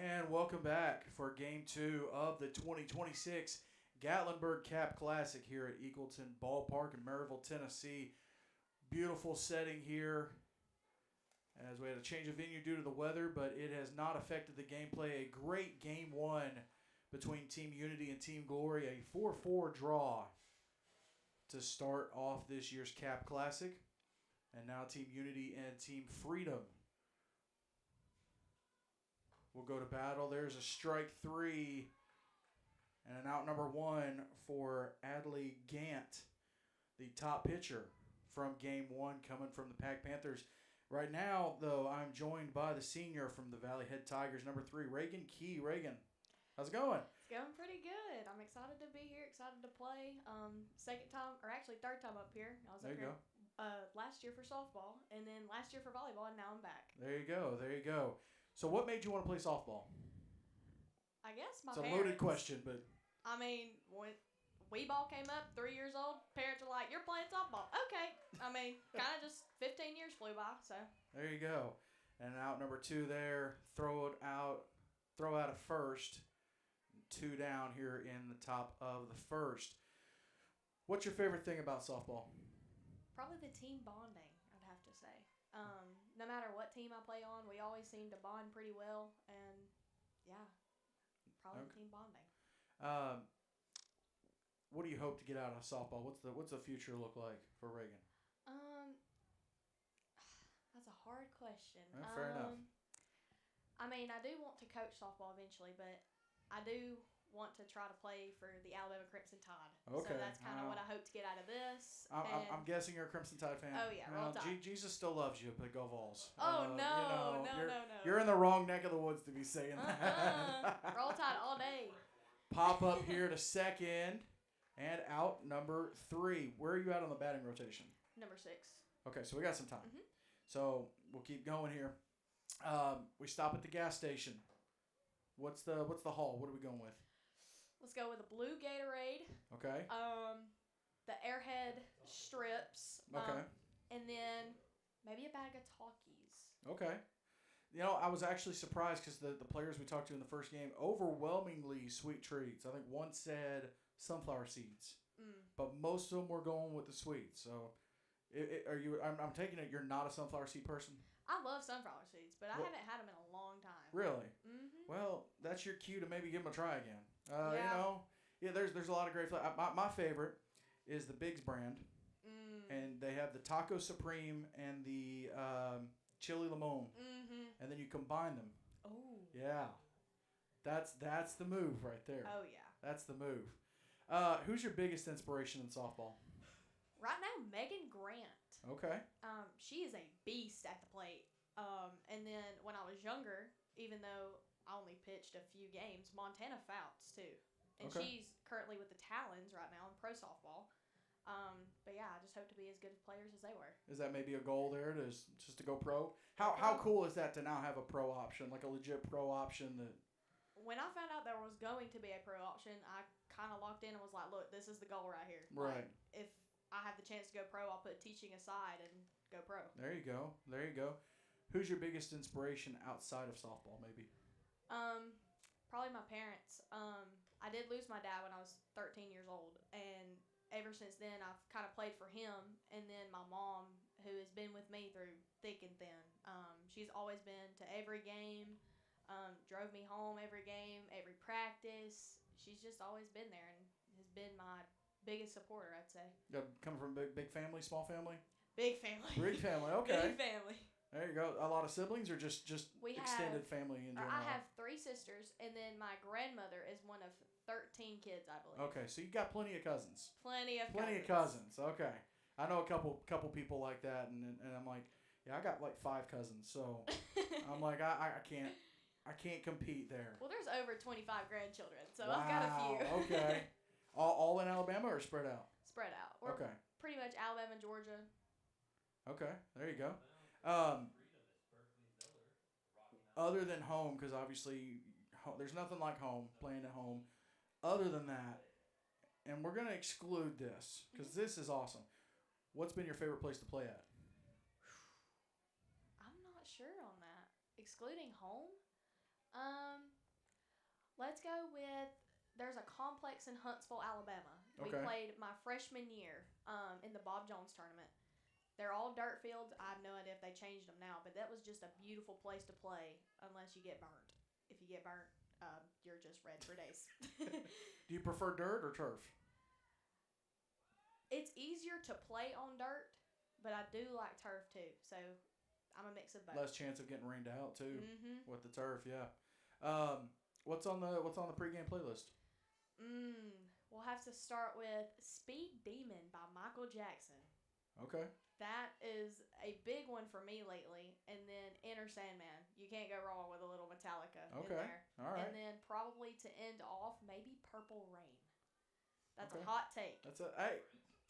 And welcome back for Game 2 of the 2026 Gatlinburg Cap Classic here at Eagleton Ballpark in Maryville, Tennessee. Beautiful setting here as we had a change of venue due to the weather, but it has not affected the gameplay. A great Game 1 between Team Unity and Team Glory, a 4-4 draw to start off this year's Cap Classic. And now Team Unity and Team Freedom will go to battle. There's a strike 3 and an out number 1 for Adley Gant, the top pitcher from Game 1 coming from the Pack Panthers. Right now, though, I'm joined by the senior from the Valley Head Tigers, number 3, Reagan Key. Reagan, how's it going? It's going pretty good. I'm excited to be here, excited to play. Second time, or actually third time up here. I was There up you here last year for softball, and then last year for volleyball, and now I'm back. There you go. So what made you want to play softball? I guess my It's a parents. loaded question, but I mean, when Wii ball came up, 3 years old, parents were like, "You're playing softball." Okay. I mean, kind of just 15 years flew by, so. there you go. And out number 2 there, throw out at first. 2 down here in the top of the first. What's your favorite thing about softball? Probably the team bonding, I'd have to say. No matter what team I play on, we always seem to bond pretty well, and yeah, probably Okay. team bonding. What do you hope to get out of softball? What's the future look like for Reagan? That's a hard question. Fair enough. I mean, I do want to coach softball eventually, but I do want to try to play for the Alabama Crimson Tide. Okay. So that's kind of what I hope to get out of this. I'm guessing you're a Crimson Tide fan. Oh, yeah, Roll Tide. Jesus still loves you, but go Vols. Oh, no. You're in the wrong neck of the woods to be saying that. Roll Tide all day. Pop up here to second and out number 3. Where are you at on the batting rotation? Number 6. Okay, so we got some time. Mm-hmm. So we'll keep going here. We stop at the gas station. What's the haul? What are we going with? Let's go with a blue Gatorade. Okay. The Airhead strips. Okay. And then maybe a bag of Talkies. Okay. You know, I was actually surprised because the players we talked to in the first game, overwhelmingly sweet treats. I think one said sunflower seeds, but most of them were going with the sweets. So, I'm taking it you're not a sunflower seed person? I love sunflower seeds, but I haven't had them in a long time. Really? Mm-hmm. Well, that's your cue to maybe give them a try again. Yeah. There's a lot of great flavor. My favorite is the Biggs brand, and they have the Taco Supreme and the Chili Limon, and then you combine them. Oh. Yeah, that's the move right there. Oh yeah. That's the move. Who's your biggest inspiration in softball? Right now, Megan Grant. Okay. She is a beast at the plate. And then when I was younger, even though I only pitched a few games, Montana Fouts too. And Okay. she's currently with the Talons right now in pro softball. But yeah, I just hope to be as good of players as they were. Is that maybe a goal there just to go pro? How cool is that to now have a pro option, like a legit pro option that? When I found out there was going to be a pro option, I kind of locked in and was like, look, this is the goal right here. Right. Like, if I have the chance to go pro, I'll put teaching aside and go pro. There you go. Who's your biggest inspiration outside of softball, maybe? Probably my parents. I did lose my dad when I was 13 years old, and ever since then I've kind of played for him. And then my mom, who has been with me through thick and thin. She's always been to every game, drove me home every game, every practice. She's just always been there and has been my biggest supporter, I'd say. Coming from a big family, small family? Big family. Big family, okay. Big family. There you go. A lot of siblings or just We extended have, family in general? I have 3 sisters, and then my grandmother is one of 13 kids, I believe. Okay, so you got plenty of cousins. Plenty of cousins. Okay. I know a couple people like that, and I'm like, yeah, I got like 5 cousins, so I'm like, I can't compete there. Well, there's over 25 grandchildren, so Wow, I've got a few. Okay. All in Alabama or spread out? Spread out. We're Okay. pretty much Alabama and Georgia. Okay, there you go. Other than home, because obviously there's nothing like home, playing at home. Other than that, and we're going to exclude this because this is awesome. What's been your favorite place to play at? I'm not sure on that. Excluding home, Um, let's go with. There's a complex in Huntsville, Alabama. We Okay. played my freshman year in the Bob Jones tournament. They're all dirt fields. I have no idea if they changed them now, but that was just a beautiful place to play unless you get burnt. If you get burnt, you're just red for days. Do you prefer dirt or turf? It's easier to play on dirt, but I do like turf too. So I'm a mix of both. Less chance of getting rained out too Mm-hmm. with the turf. Yeah. What's on the pregame playlist? We'll have to start with Speed Demon by Michael Jackson. Okay. That is a big one for me lately. And then Enter Sandman. You can't go wrong with a little Metallica in Okay. there. All right. And then probably to end off, maybe Purple Rain. That's Okay. a hot take. That's a hey.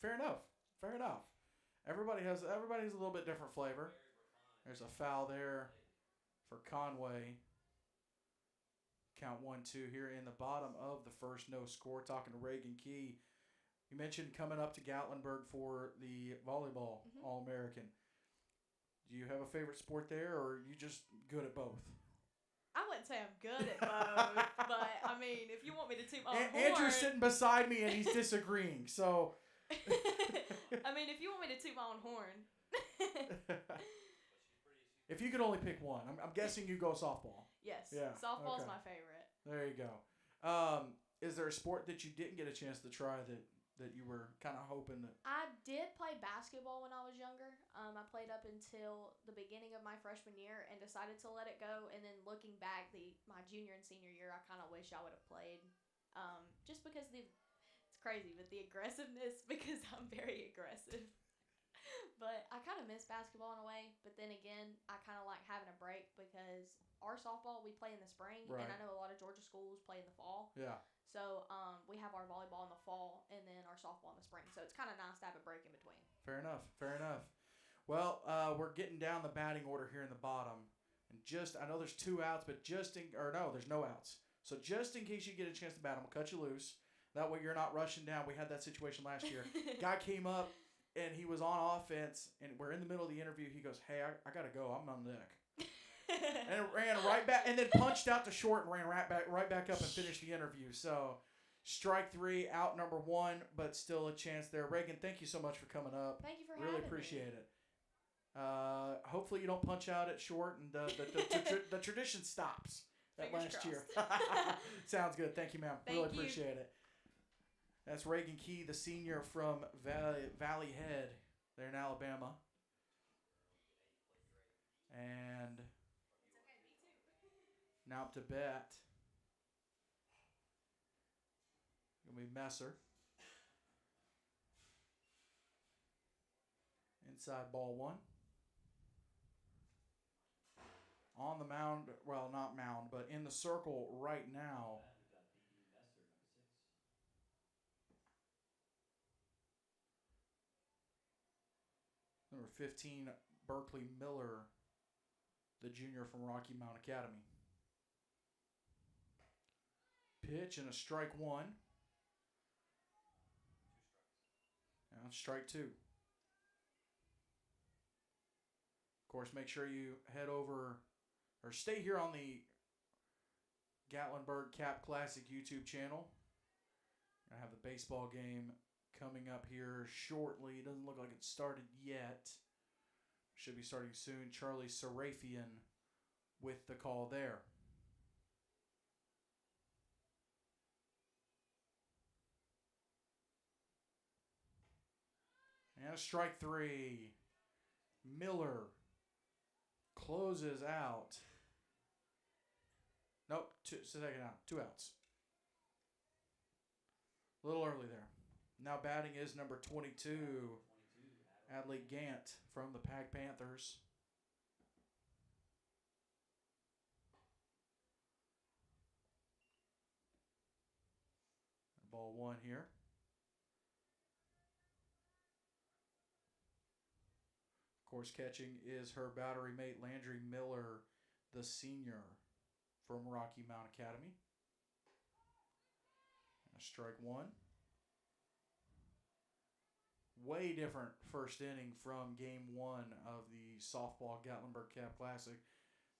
Fair enough. Fair enough. Everybody's a little bit different flavor. There's a foul there for Conway. Count 1-2 here in the bottom of the first. No score. Talking to Reagan Key. You mentioned coming up to Gatlinburg for the volleyball All-American. Do you have a favorite sport there, or are you just good at both? I wouldn't say I'm good at both, but I mean, if you want me to toot my own horn, Andrew's sitting beside me and he's disagreeing. So, I mean, if you want me to toot my own horn, if you could only pick one, I'm guessing you go softball. yes, Yeah, softball's okay. my favorite. There you go. Is there a sport that you didn't get a chance to try that you were kind of hoping that? I did play basketball when I was younger. I played up until the beginning of my freshman year and decided to let it go. And then looking back, my junior and senior year, I kind of wish I would have played. Just because it's crazy, but the aggressiveness, because I'm very aggressive. But I kind of miss basketball in a way. But then again, I kind of like having a break because our softball, we play in the spring. Right. And I know a lot of Georgia schools play in the fall. Yeah. So we have our volleyball in the fall and then our softball in the spring. So it's kind of nice to have a break in between. Fair enough. Fair enough. Well, we're getting down the batting order here in the bottom. And I know there's 2 outs, but there's no outs. So just in case you get a chance to bat, I'm going to cut you loose. That way you're not rushing down. We had that situation last year. Guy came up, and he was on offense, and we're in the middle of the interview. He goes, hey, I got to go. I'm on deck. And it ran right back, and then punched out to short and ran right back up and finished the interview. So, strike 3, out number 1, but still a chance there. Reagan, thank you so much for coming up. Thank you for really having me. appreciate it. Hopefully you don't punch out at short, and the tradition stops that Fingers last year. crossed. Sounds good. Thank you, ma'am. Thank really you. appreciate it. That's Reagan Key, the senior from Valley Head there in Alabama. And now up to bat. Gonna be Messer. Inside ball 1. On the mound, well, not mound, but in the circle right now. Number 15, Berkeley Miller, the junior from Rocky Mount Academy. Pitch and a strike 1. And strike 2. Of course, make sure you head over or stay here on the Gatlinburg Cap Classic YouTube channel. I have the baseball game coming up here shortly. It doesn't look like it's started yet. Should be starting soon. Charlie Serafian with the call there. And a strike 3. Miller closes out. Nope, second out. 2 outs. A little early there. Now batting is number 22, Adley Gant from the Pack Panthers. Ball 1 here. Of course, catching is her battery mate, Landry Miller, the senior from Rocky Mount Academy. A strike 1. Way different first inning from game 1 of the softball Gatlinburg Cap Classic.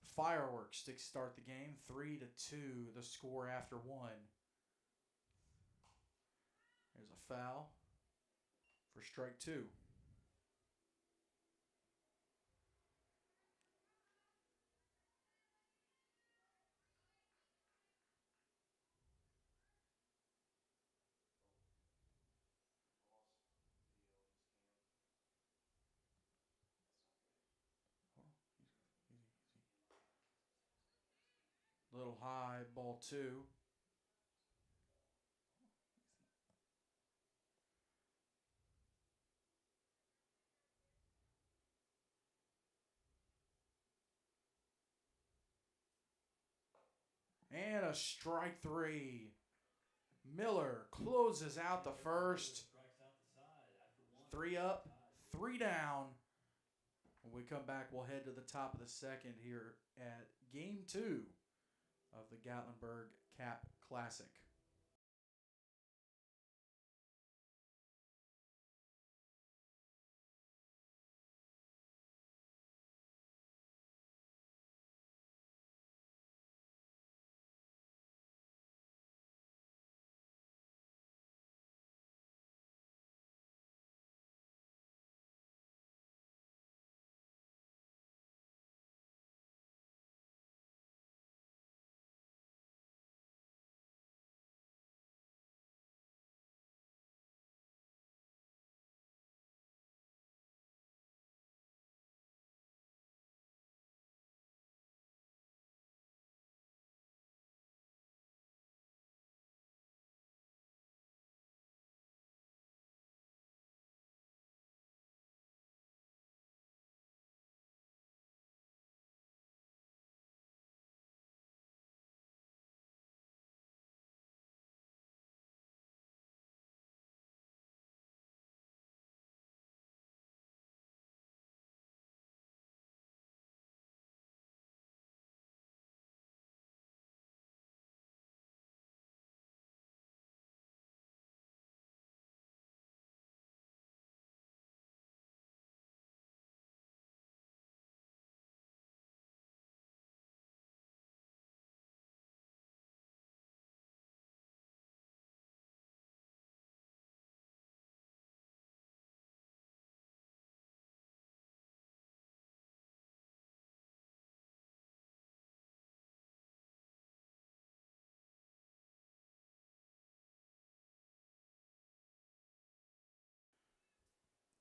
Fireworks to start the game. 3-2, the score after one. There's a foul for strike two. Little high, ball two. And a strike three. Miller closes out the first. 3 up, 3 down. When we come back, we'll head to the top of the second here at Game 2 of the Gatlinburg Cap Classic.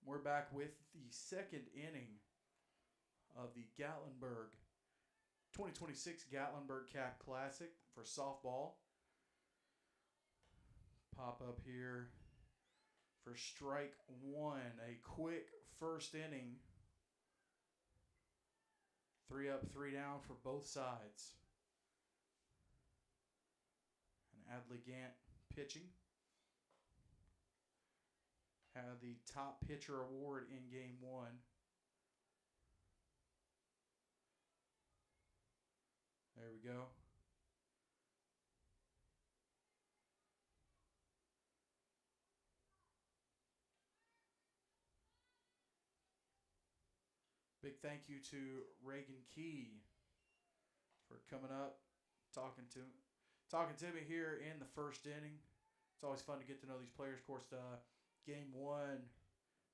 We're back with the second inning of the Gatlinburg 2026 Gatlinburg Cap Classic for softball. Pop up here for strike one. A quick first inning. 3 up, 3 down for both sides. And Adley Gant pitching. Had the top pitcher award in game one. There we go. Big thank you to Reagan Key for coming up, talking to me here in the first inning. It's always fun to get to know these players. Of course, game one,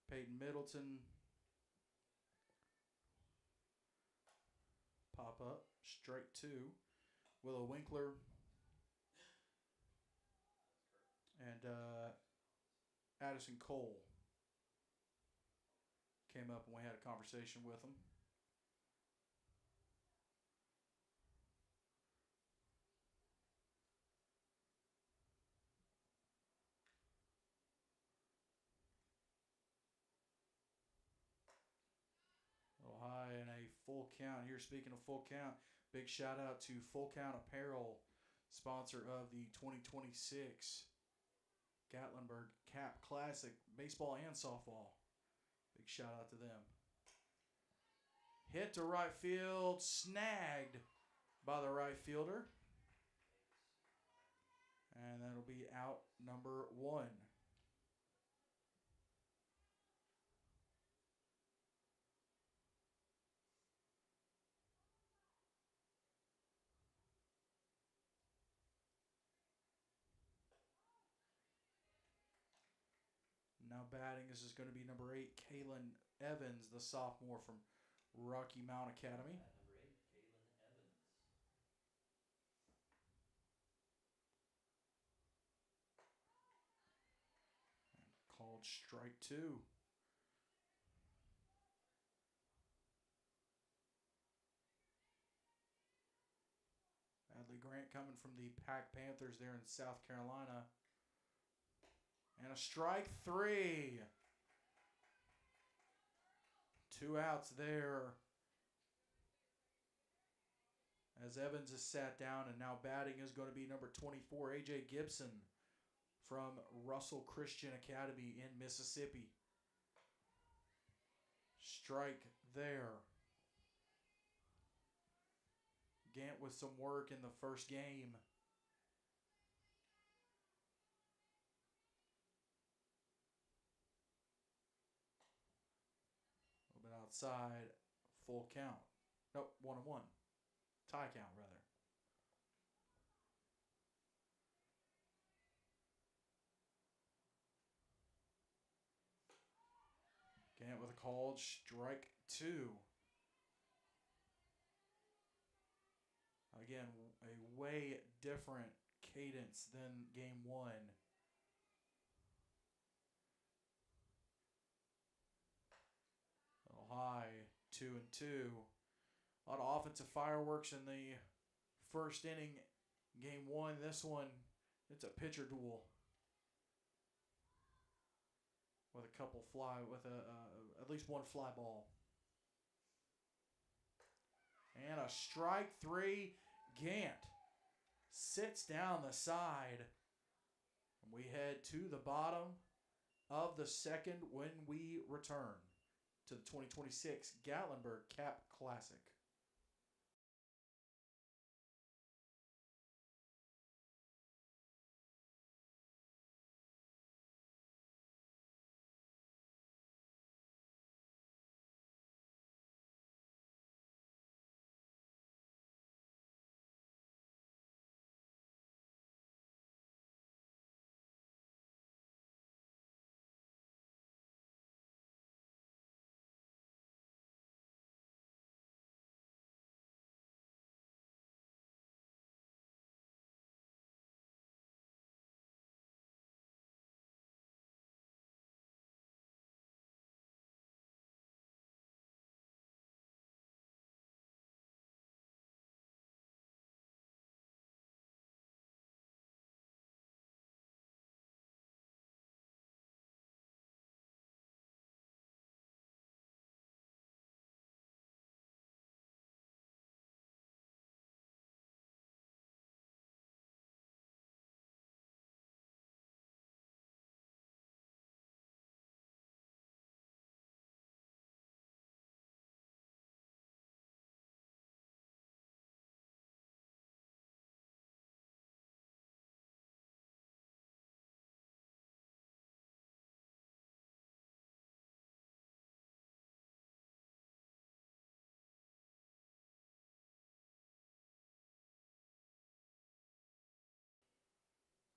Peyton Middleton. Pop up, strike two. Willow Winkler. And Addison Cole came up and we had a conversation with him. A little high and a full count here. Speaking of full count, big shout out to Full Count Apparel, sponsor of the 2026 Gatlinburg Cap Classic, baseball and softball. Big shout out to them. Hit to right field, snagged by the right fielder. And that'll be out number one. Now batting, this is going to be number 8, Kalen Evans, the sophomore from Rocky Mount Academy. Number 8, Kalen Evans. Called strike 2. Adley Grant coming from the Pack Panthers there in South Carolina. And a strike 3. 2 outs there. As Evans is sat down, and now batting is going to be number 24, A.J. Gibson from Russell Christian Academy in Mississippi. Strike there. Gant with some work in the first game. A little bit outside, full count. Nope, 1-1. Tie count, rather. Gant with a called strike 2. Again, a way different cadence than game 1. A little high, 2-2. A lot of offensive fireworks in the first inning, game 1. This one, it's a pitcher duel with a couple at least one fly ball. And a strike 3. Gant sits down the side. And we head to the bottom of the second when we return to the 2026 Gatlinburg Cap Classic.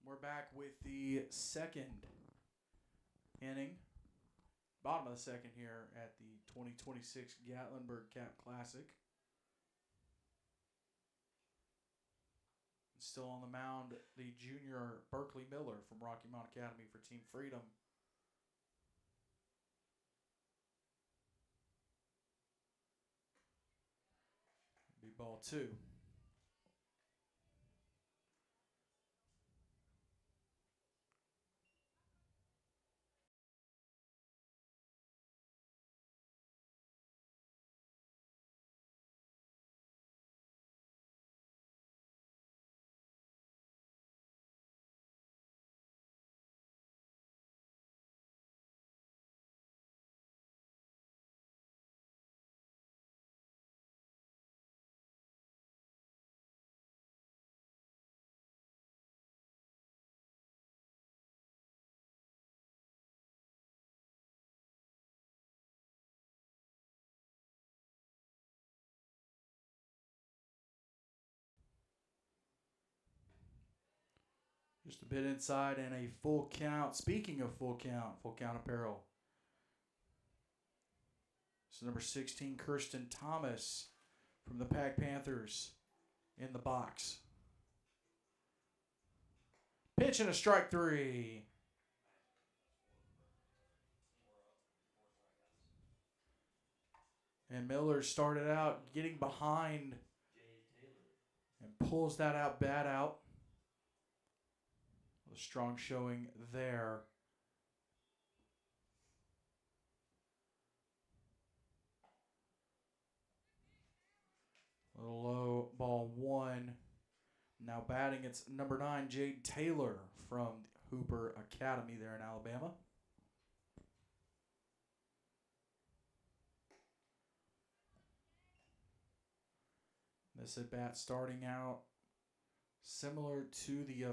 We're back with the second inning, bottom of the second here at the 2026 Gatlinburg Cap Classic. Still on the mound, the junior Berkeley Miller from Rocky Mount Academy for Team Freedom. Be ball 2. Just a bit inside and a full count. Speaking of full count apparel. So number 16, Kirsten Thomas from the Pack Panthers in the box. Pitch and a strike 3. And Miller started out getting behind and pulls that out, bat out. A strong showing there. A little low, ball 1. Now batting, it's number 9, Jade Taylor from Hooper Academy there in Alabama. This at bat starting out similar to the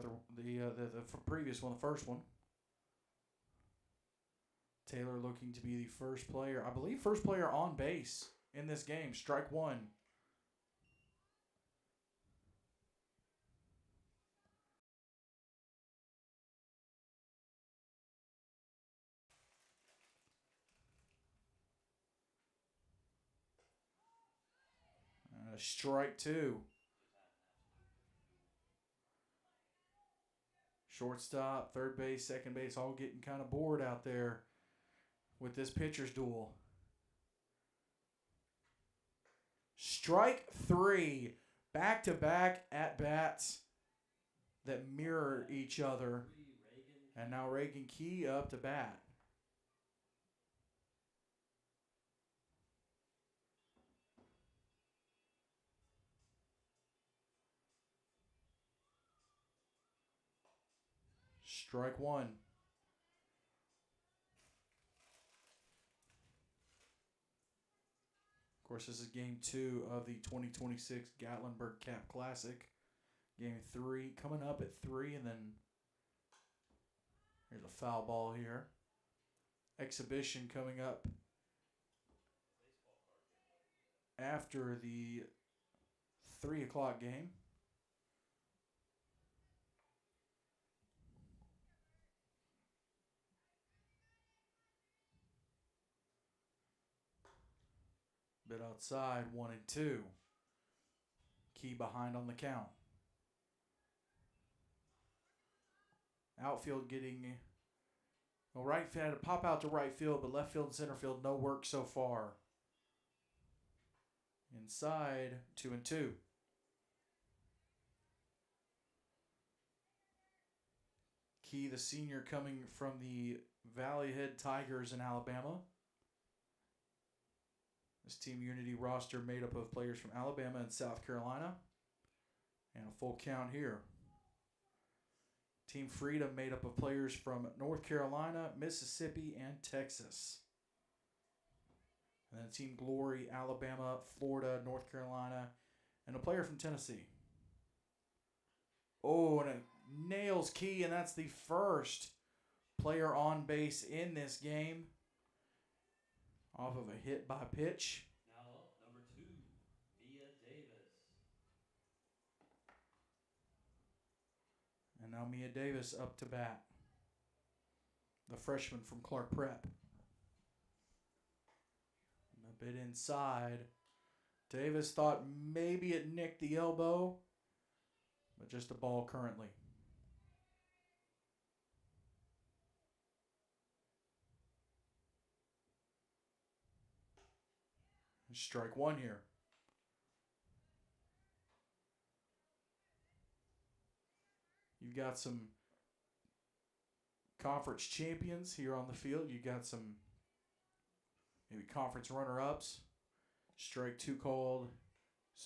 previous one, the first one. Taylor looking to be the first player, I believe, first player on base in this game. Strike 1. Strike 2. Shortstop, third base, second base, all getting kind of bored out there with this pitcher's duel. Strike 3. Back-to-back at-bats that mirror each other. And now Reagan Key up to bat. Strike 1. Of course, this is game 2 of the 2026 Gatlinburg Cap Classic. Game 3 coming up at 3, and then here's a foul ball here. Exhibition coming up after the 3 o'clock game. Bit outside, 1 and 2. Key behind on the count. Outfield getting, well, right field had to pop out to right field, but left field and center field, no work so far. Inside, 2 and 2. Key, the senior, coming from the Valley Head Tigers in Alabama. This Team Unity roster made up of players from Alabama and South Carolina. And a full count here. Team Freedom made up of players from North Carolina, Mississippi, and Texas. And then Team Glory, Alabama, Florida, North Carolina, and a player from Tennessee. Oh, and it nails Key, and that's the first player on base in this game. Off of a hit by pitch. Now up, number 2, Mia Davis. And now Mia Davis up to bat. The freshman from Clark Prep. And a bit inside. Davis thought maybe it nicked the elbow, but just a ball currently. Strike 1 here. You've got some conference champions here on the field. You've got some maybe conference runner-ups. Strike 2 called,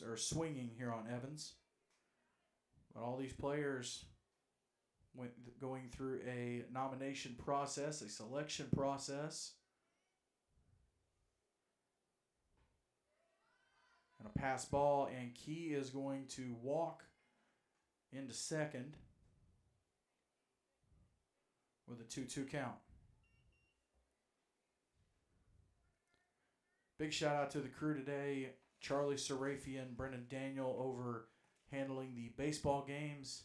or swinging here on Evans. But all these players went going through a nomination process, a selection process. And a pass ball, and Key is going to walk into second with a 2-2 count. Big shout out to the crew today. Charlie Serafian, Brendan Daniel over handling the baseball games.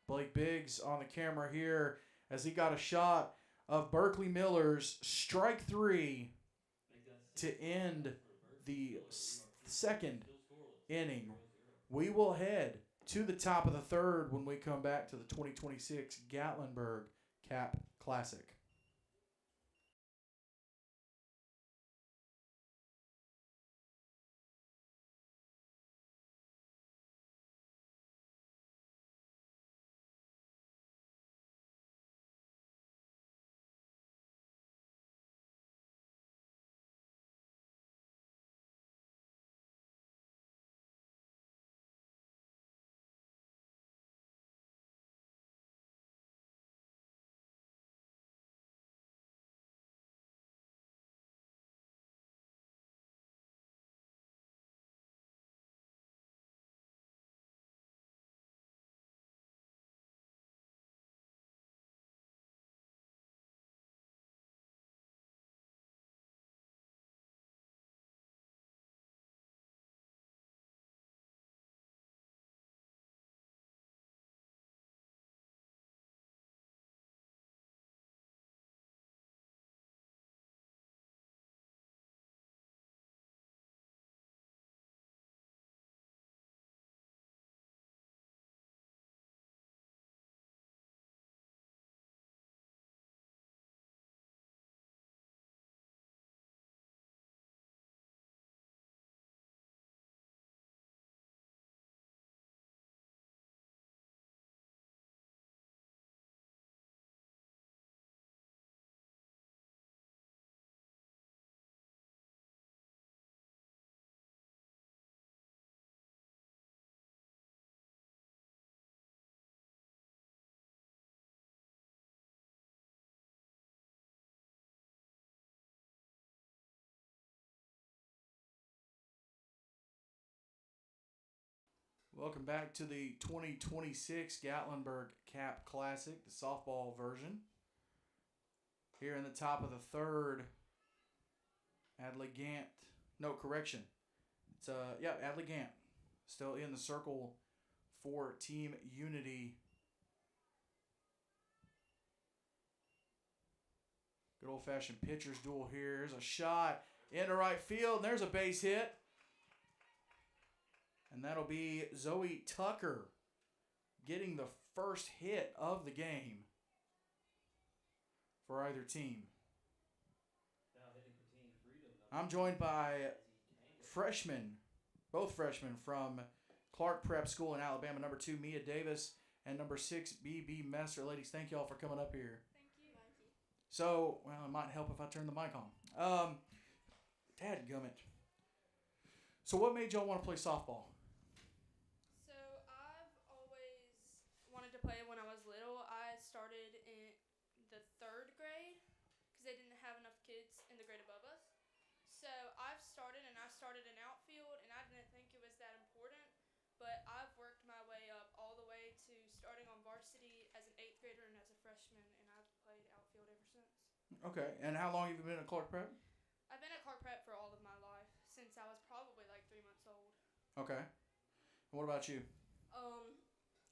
Blake Biggs on the camera here as he got a shot of Berkeley Miller's strike three to end the second inning. We will head to the top of the third when we come back to the 2026 Gatlinburg Cap Classic. Welcome back to the 2026 Gatlinburg Cap Classic, the softball version. Here in the top of the third, Adley Gant. No, correction. It's Adley Gant still in the circle for Team Unity. Good old-fashioned pitcher's duel here. Here's a shot into right field, and there's a base hit. And that'll be Zoe Tucker getting the first hit of the game for either team. I'm joined by both freshmen from Clark Prep School in Alabama, number 2, Mia Davis, and number 6, B.B. Messer. Ladies, thank you all for coming up here. Thank you. So, well, it might help if I turn the mic on. Dadgummit. So what made y'all want to play softball? So I've always wanted to play when I was little. I started in the 3rd grade because they didn't have enough kids in the grade above us. So I started in outfield, and I didn't think it was that important. But I've worked my way up all the way to starting on varsity as an 8th grader and as a freshman, and I've played outfield ever since. Okay, and how long have you been at Clark Prep? I've been at Clark Prep for all of my life since I was probably like 3 months old. Okay. And what about you?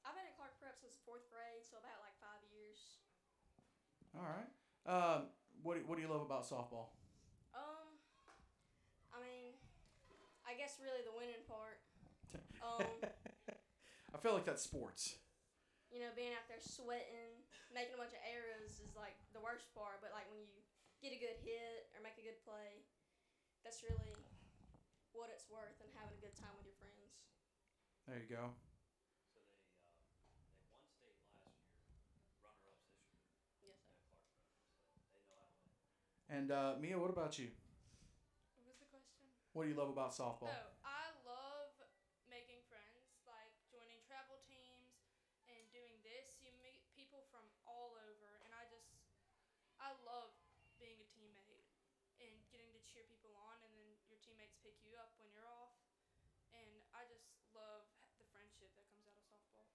I've been at Clark Prep since 4th grade, so about like 5 years. All right. What do you love about softball? I mean, I guess really the winning part. I feel like that's sports. You know, being out there sweating, making a bunch of errors is like the worst part. But like when you get a good hit or make a good play, that's really what it's worth, and having a good time with your friends. There you go. So they won state last year, runner-ups this year. Yes, sir. At Clark Prep, so they know how to win. And Mia, what about you? What was the question? What do you love about softball? Oh, I love making friends, like joining travel teams and doing this. You meet people from all over, and I love being a teammate and getting to cheer people on, and then your teammates pick you up when you're off. And I just love the friendship that comes out of softball.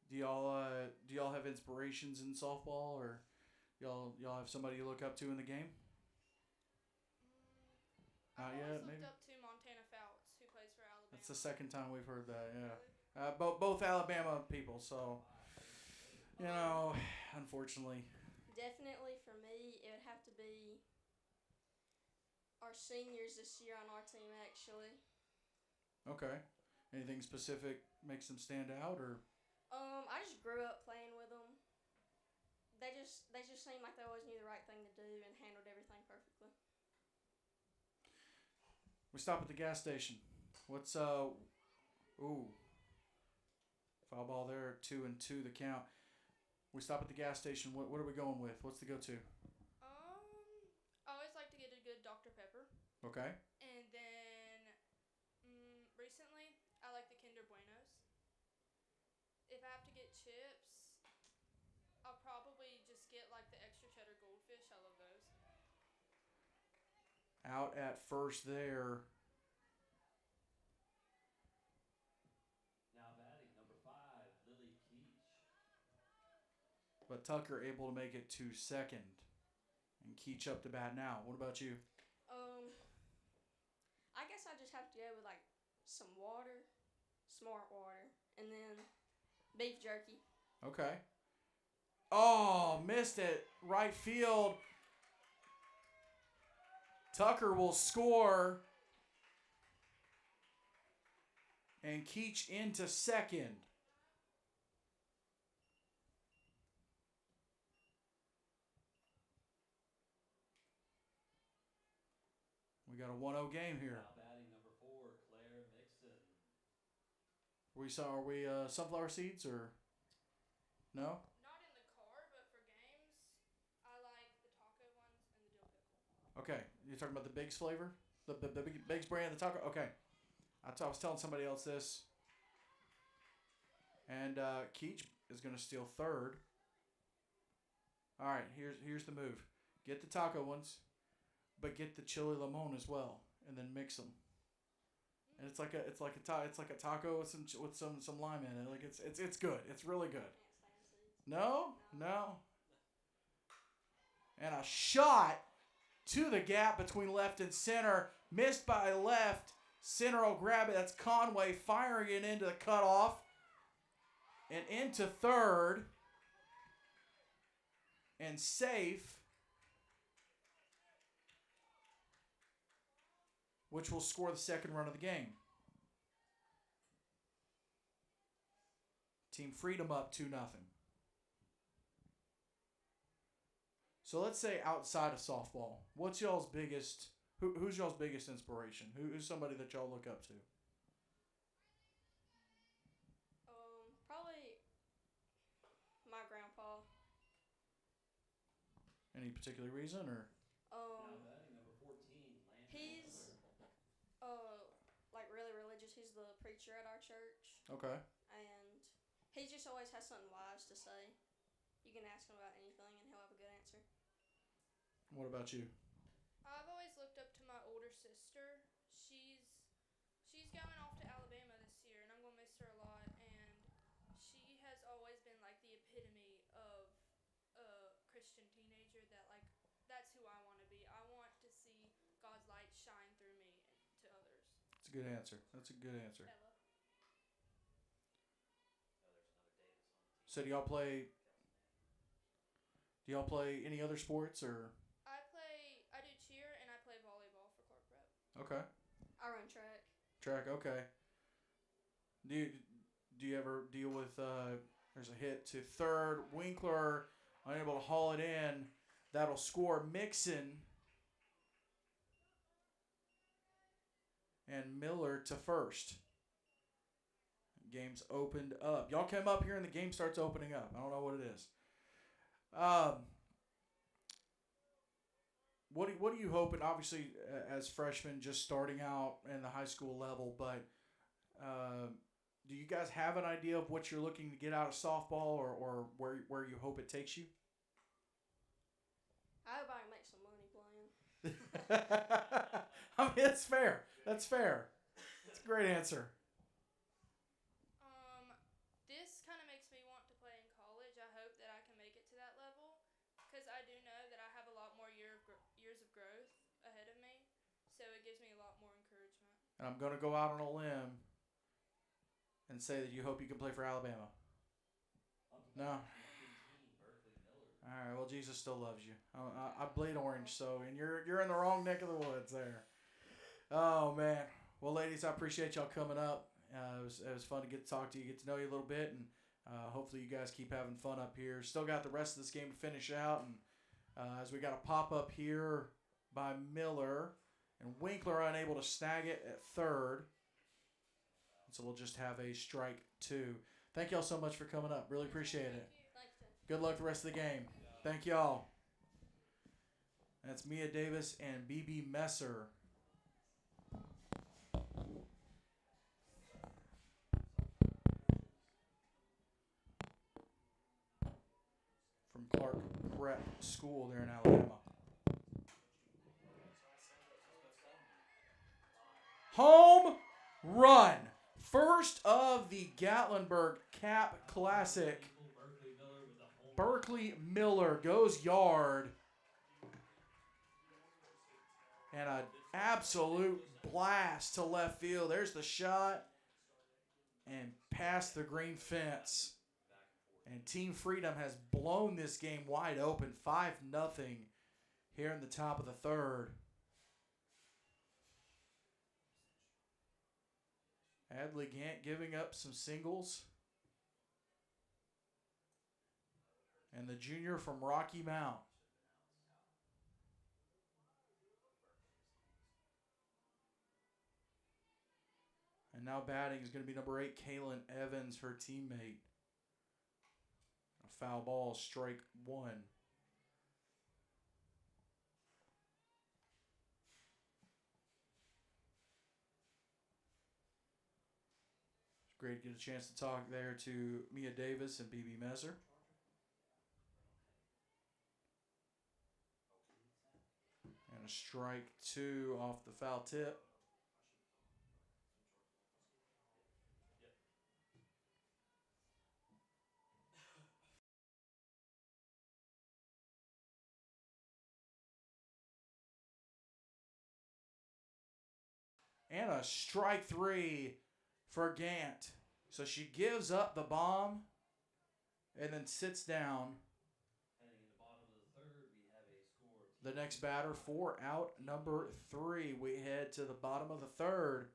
Do y'all have inspirations in softball, or y'all have somebody you look up to in the game? I've Not yet, always maybe? looked up to Montana Fouts, who plays for Alabama. That's the second time we've heard that. Yeah. Both Alabama people. So, You know, unfortunately. Definitely for me, it would have to be our seniors this year on our team, actually. Okay. Anything specific makes them stand out, or I just grew up playing with them. They just seemed like they always knew the right thing to do and handled everything perfectly. we stop at the gas station. What's ooh, foul ball there, 2-2 the count. We stop at the gas station. What are we going with? What's the go-to? I always like to get a good Dr. Pepper. Okay. And then recently, I like the Kinder Buenos. If I have to get chips, I'll probably just get like the extra cheddar goldfish. I love those. Out at first there. Now batting number 5, Lily Keach. But Tucker able to make it to second. And Keach up to bat now. What about you? I guess I just have to go with like some water, smart water, and then beef jerky. Okay. Oh, missed it. Right field. Tucker will score. And Keach into second. We got a 1-0 game here. Now batting number 4, Claire Mixon. Are we sunflower seeds or no? Not in the car, but for games, I like the taco ones and the dill pickle. Okay, you're talking about the Biggs flavor, the Biggs brand, the taco. Okay, I was telling somebody else this, and Keach is going to steal third. All right, here's the move: get the taco ones, but get the chili limon as well, and then mix them. And it's like a taco with some lime in it. Like it's good. It's really good. Can't stand seeds. No. And a shot to the gap between left and center. Missed by left. Center will grab it. That's Conway firing it into the cutoff. And into third. And safe. Which will score the second run of the game. Team Freedom up 2-0. So let's say outside of softball, what's y'all's biggest? Who's y'all's biggest inspiration? Who's somebody that y'all look up to? Probably my grandpa. Any particular reason or? Now batting number 14, Landry He's like really religious. He's the preacher at our church, Okay. and he just always has something wise to say. You can ask him about anything, and he'll have a good answer. What about you? I've always looked up to my older sister. She's going off to Alabama this year, and I'm gonna miss her a lot. And she has always been like the epitome of a Christian teenager. That's who I want to be. I want to see God's light shine through me and to others. That's a good answer. That's a good answer. Ella. Oh, there's another Davis on the team. So do y'all play any other sports or? I do cheer and I play volleyball for Clark Prep. Okay. I run track. Track. Okay. Do you ever deal with there's a hit to third, Winkler unable to haul it in. That'll score Mixon. And Miller to first. Game's opened up. Y'all came up here and the game starts opening up. I don't know what it is. What do you hope? And obviously, as freshmen, just starting out in the high school level, but do you guys have an idea of what you're looking to get out of softball, or where you hope it takes you? I hope I can make some money playing. I mean, it's fair. That's fair. It's a great answer. This kind of makes me want to play in college. I hope that I can make it to that level because I do know that I have a lot more years of growth ahead of me. So it gives me a lot more encouragement. And I'm going to go out on a limb and say that you hope you can play for Alabama. No. All right. Well, Jesus still loves you. I bleed orange, so and you're in the wrong neck of the woods there. Oh man. Well, ladies, I appreciate y'all coming up. It was fun to get to talk to you, get to know you a little bit, and hopefully you guys keep having fun up here. Still got the rest of this game to finish out, and as we got a pop up here by Miller, and Winkler unable to snag it at third. So we'll just have a strike two. Thank y'all so much for coming up. Really appreciate it. Thanks, Tim. Good luck the rest of the game. Thank y'all. That's Mia Davis and BB Messer. From Clark Prep School there in Alabama. Home run. First of the Gatlinburg Cap Classic. Berkeley Miller goes yard. And an absolute blast to left field. There's the shot. And past the green fence. And Team Freedom has blown this game wide open. 5-0 here in the top of the third. Adley Gant giving up some singles. And the junior from Rocky Mount. And now batting is going to be number 8, Kaylin Evans, her teammate. A foul ball, strike one. It's great to get a chance to talk there to Mia Davis and BB Messer. And a strike two off the foul tip. And a strike three for Gant. So she gives up the bomb and then sits down. Heading in the bottom of the third, we have a score of The next batter for out number 3. We head to the bottom of the third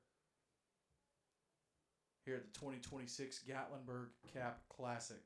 here at the 2026 Gatlinburg Cap Classic.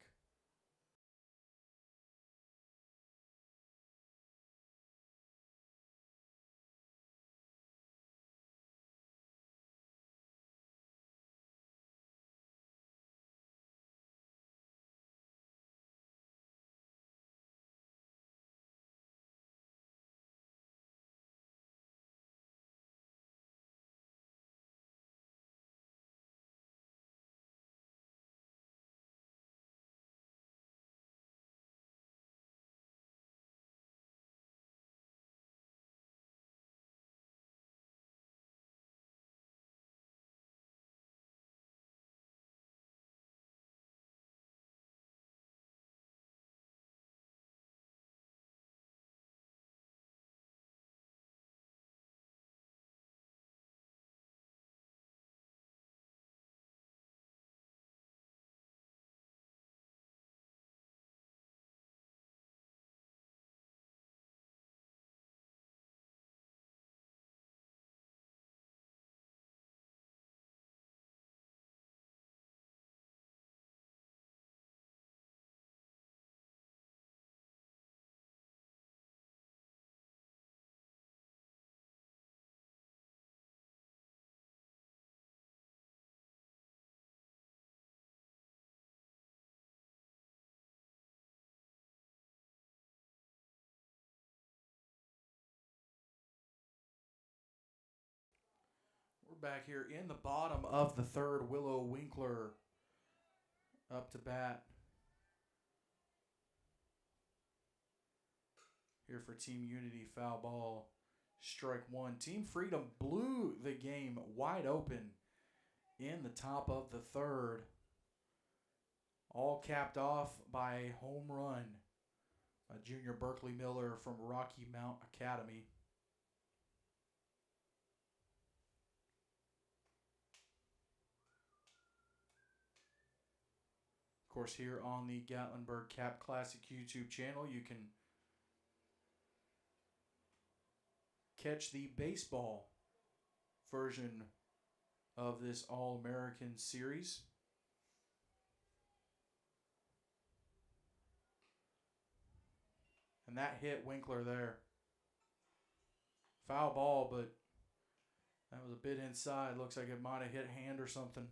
We're back here in the bottom of the third. Willow Winkler up to bat. Here for Team Unity, foul ball, strike one. Team Freedom blew the game wide open in the top of the third. All capped off by a home run by junior Berkeley Miller from Rocky Mount Academy. Of course, here on the Gatlinburg Cap Classic YouTube channel, you can catch the baseball version of this All-American series. And that hit Winkler there. Foul ball, but that was a bit inside. Looks like it might have hit hand or something.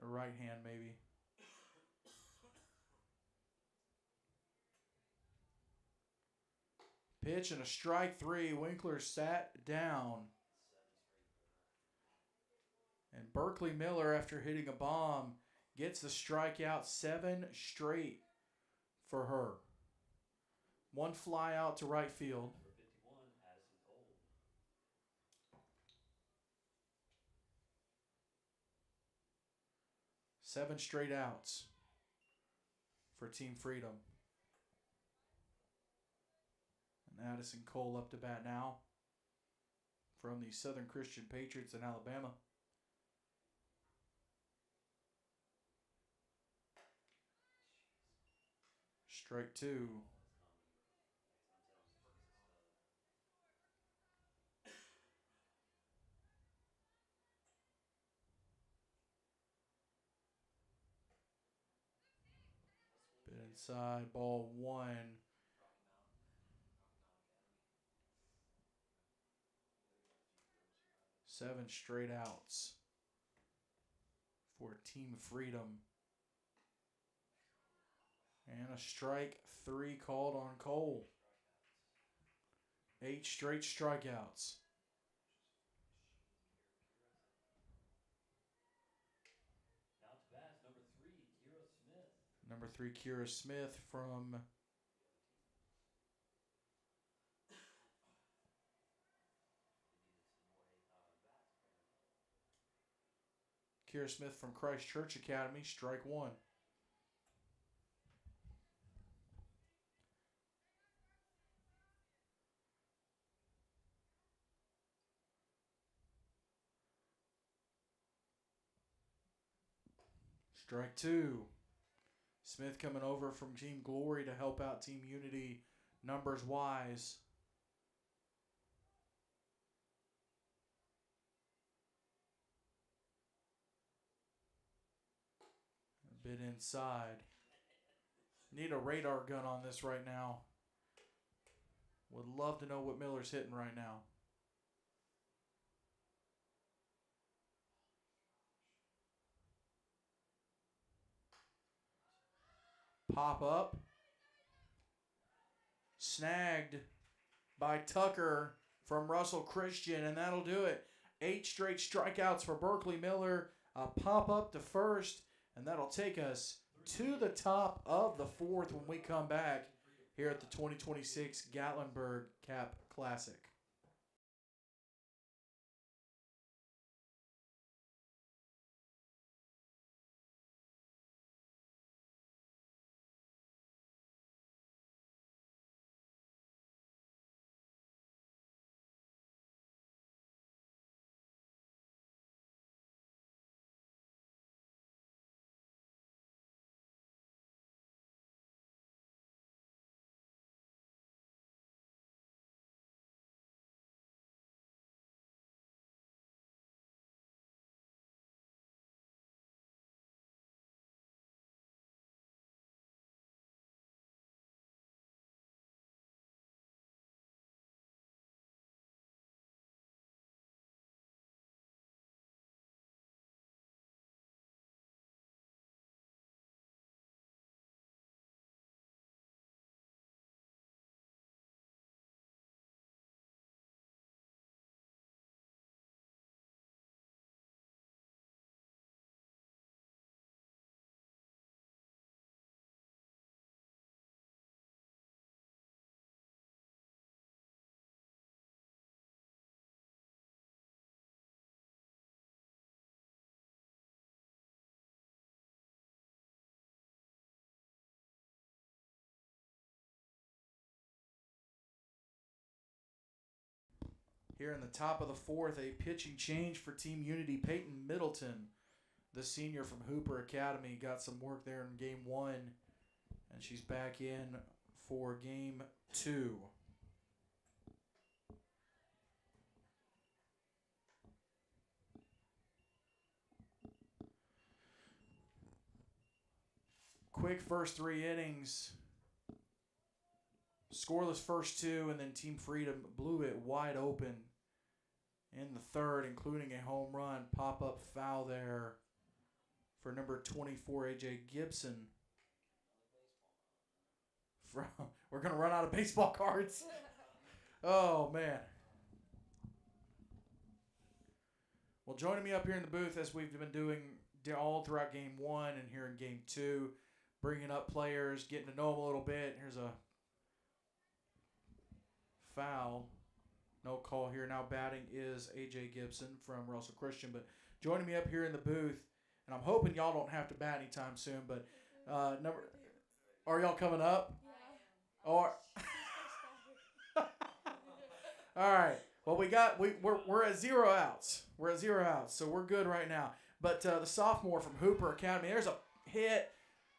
Or right hand, maybe. Pitch and a strike three. Winkler sat down. And Berkeley Miller, after hitting a bomb, gets the strikeout. 7 straight for her. 1 fly out to right field. Number 51, Addison Cole. 7 straight outs for Team Freedom. And Addison Cole up to bat now from the Southern Christian Patriots in Alabama. Strike 2. Bit inside, ball 1. 7 straight outs for Team Freedom. And a strike 3 called on Cole. 8 straight strikeouts. Now to bat, number 3, Kira Smith. Number 3, Kira Smith from Kira Smith from Christ Church Academy, strike 1. Strike 2. Smith coming over from Team Glory to help out Team Unity numbers wise. A bit inside. Need a radar gun on this right now. Would love to know what Miller's hitting right now. Pop up. Snagged by Tucker from Russell Christian, and that'll do it. 8 straight strikeouts for Berkeley Miller. A pop up to first, and that'll take us to the top of the 4th when we come back here at the 2026 Gatlinburg Cap Classic. Here in the top of the 4th, a pitching change for Team Unity. Peyton Middleton, the senior from Hooper Academy, got some work there in game 1, and she's back in for game 2. Quick first 3 innings. Scoreless first 2, and then Team Freedom blew it wide open in the third, including a home run, pop-up foul there for number 24, AJ Gibson. We're going to run out of baseball cards. Oh, man. Well, joining me up here in the booth, as we've been doing all throughout game 1 and here in game 2, bringing up players, getting to know them a little bit. Here's a foul. No call here. Now batting is A.J. Gibson from Russell Christian. But joining me up here in the booth, and I'm hoping y'all don't have to bat anytime soon, but are y'all coming up? Yeah. Or all right. Well, we're at 0 outs. We're at 0 outs, so we're good right now. But the sophomore from Hooper Academy, there's a hit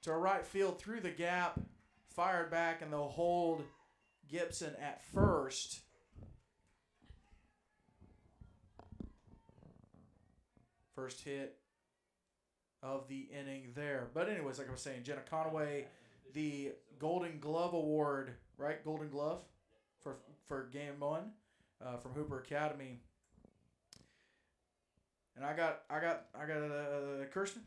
to right field through the gap, fired back, and they'll hold Gibson at first. First hit of the inning there. But anyways, like I was saying, Jenna Conway, the Golden Glove Award, right? Golden Glove for game 1 from Hooper Academy. And I got Kirsten?